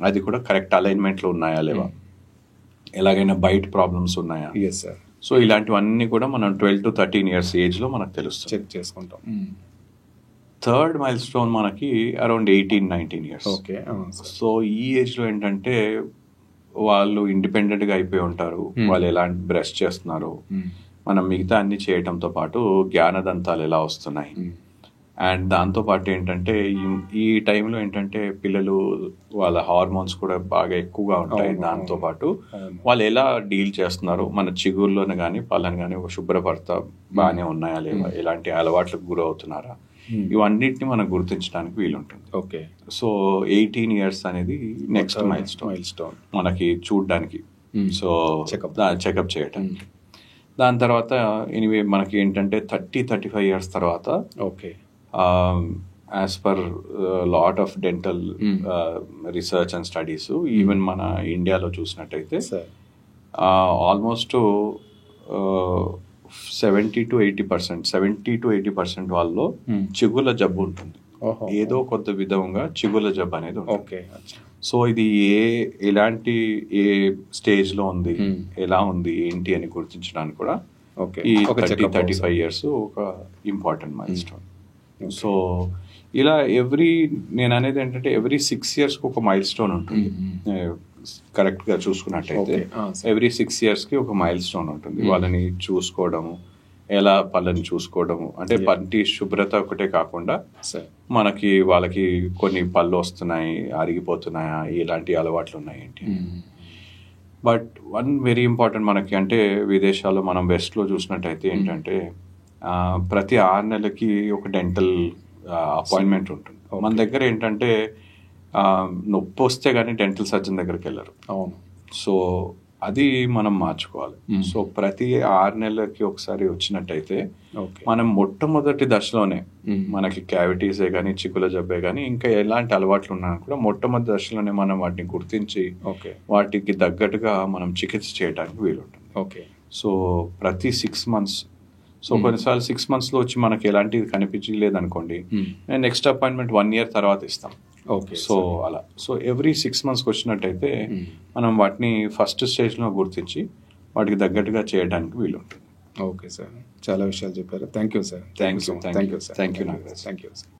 అది కూడా కరెక్ట్ అలైన్మెంట్ లో ఉన్నాయా లేవా, ఎలాగైనా బైట్ ప్రాబ్లమ్స్ ఉన్నాయా. సో ఇలాంటివన్నీ కూడా మనం 12 to 13 years ఏజ్ లో మనకు తెలుస్తుంది, చెక్ చేసుకుంటాం. 3rd మైల్ స్టోన్ మనకి అరౌండ్ 18-19 years. సో ఈ ఏజ్ లో ఏంటంటే వాళ్ళు ఇండిపెండెంట్ గా అయిపోయి ఉంటారు, వాళ్ళు ఎలాంటి బ్రష్ చేస్తున్నారు, మనం మిగతా అన్ని చేయటంతో పాటు జ్ఞానదంతాలు ఎలా వస్తున్నాయి. అండ్ దాంతో పాటు ఏంటంటే ఈ టైంలో ఏంటంటే పిల్లలు వాళ్ళ హార్మోన్స్ కూడా బాగా ఎక్కువగా ఉంటాయి. దాంతో పాటు వాళ్ళు ఎలా డీల్ చేస్తున్నారు, మన చిగుర్లోనే కానీ పళ్ళని కానీ శుభ్రపడతా బాగానే ఉన్నాయా లేవా, ఎలాంటి అలవాట్లకు గురవుతున్నారా, ఇవన్నిటిని మనం గుర్తించడానికి వీలుంటుంది. సో 18 years అనేది నెక్స్ట్ మైల్ స్టోన్ మనకి చూడడానికి, సో చెకప్ చేయడానికి. దాని తర్వాత ఎనీవే మనకి ఏంటంటే 30-35 years తర్వాత as per lot of dental research and studies, even మన ఇండియాలో చూసినట్టయితే ఆల్మోస్ట్ 70 to 80% వాళ్ళలో చిగుళ్ళ జబ్బు ఉంటుంది, ఏదో కొత్త విధంగా చిగుళ్ళ జబ్బు అనేది ఉంటుంది. సో ఇది ఎలాంటి ఏ స్టేజ్ లో ఉంది, ఎలా ఉంది ఏంటి అని గుర్తించడానికి కూడా ఈ 30-35 years ఒక ఇంపార్టెంట్ మైల్ స్టోన్. సో ఇలా నేను అనేది ఏంటంటే ఎవ్రీ 6 years ఒక మైల్ స్టోన్ ఉంటుంది. కరెక్ట్ గా చూసుకున్నట్టయితే ఎవ్రీ 6 years కి ఒక మైల్ స్టోన్ ఉంటుంది. వాళ్ళని చూసుకోవడము, ఎలా పళ్ళని చూసుకోవడము, అంటే పంటి శుభ్రత ఒకటే కాకుండా మనకి వాళ్ళకి కొన్ని పళ్ళు వస్తున్నాయి, అరిగిపోతున్నాయా, ఇలాంటి అలవాట్లు ఉన్నాయి ఏంటి. బట్ వన్ వెరీ ఇంపార్టెంట్ మనకి, అంటే విదేశాల్లో మనం వెస్ట్ లో చూసినట్టయితే ఏంటంటే ప్రతి 6 నెలలకి ఒక డెంటల్ అపాయింట్మెంట్ ఉంటుంది. మన దగ్గర ఏంటంటే నొప్పి వస్తే గానీ డెంటల్ సర్జన్ దగ్గరికి వెళ్ళరు. సో అది మనం మార్చుకోవాలి. సో ప్రతి 6 నెలలకి ఒకసారి వచ్చినట్టయితే మనం మొట్టమొదటి దశలోనే మనకి క్యావిటీసే కానీ చిగుల జబ్బే కానీ ఇంకా ఎలాంటి అలవాట్లు ఉన్నా కూడా మొట్టమొదటి దశలోనే మనం వాటిని గుర్తించి వాటికి తగ్గట్టుగా మనం చికిత్స చేయడానికి వీలుంటుంది. సో ప్రతి 6 months, సో కొన్నిసార్లు 6 months లో వచ్చి మనకి ఎలాంటిది కనిపించలేదు అనుకోండి, నెక్స్ట్ అపాయింట్మెంట్ 1 year తర్వాత ఇస్తాం. సో అలా సో ఎవ్రీ 6 months వచ్చినట్టయితే మనం వాటిని ఫస్ట్ స్టేజ్ లో గుర్తించి వాటికి తగ్గట్టుగా చేయడానికి వీలుంటుంది. ఓకే సార్, చాలా విషయాలు చెప్పారు. Thank you sir. Thank you Nagaraj. Thank you sir.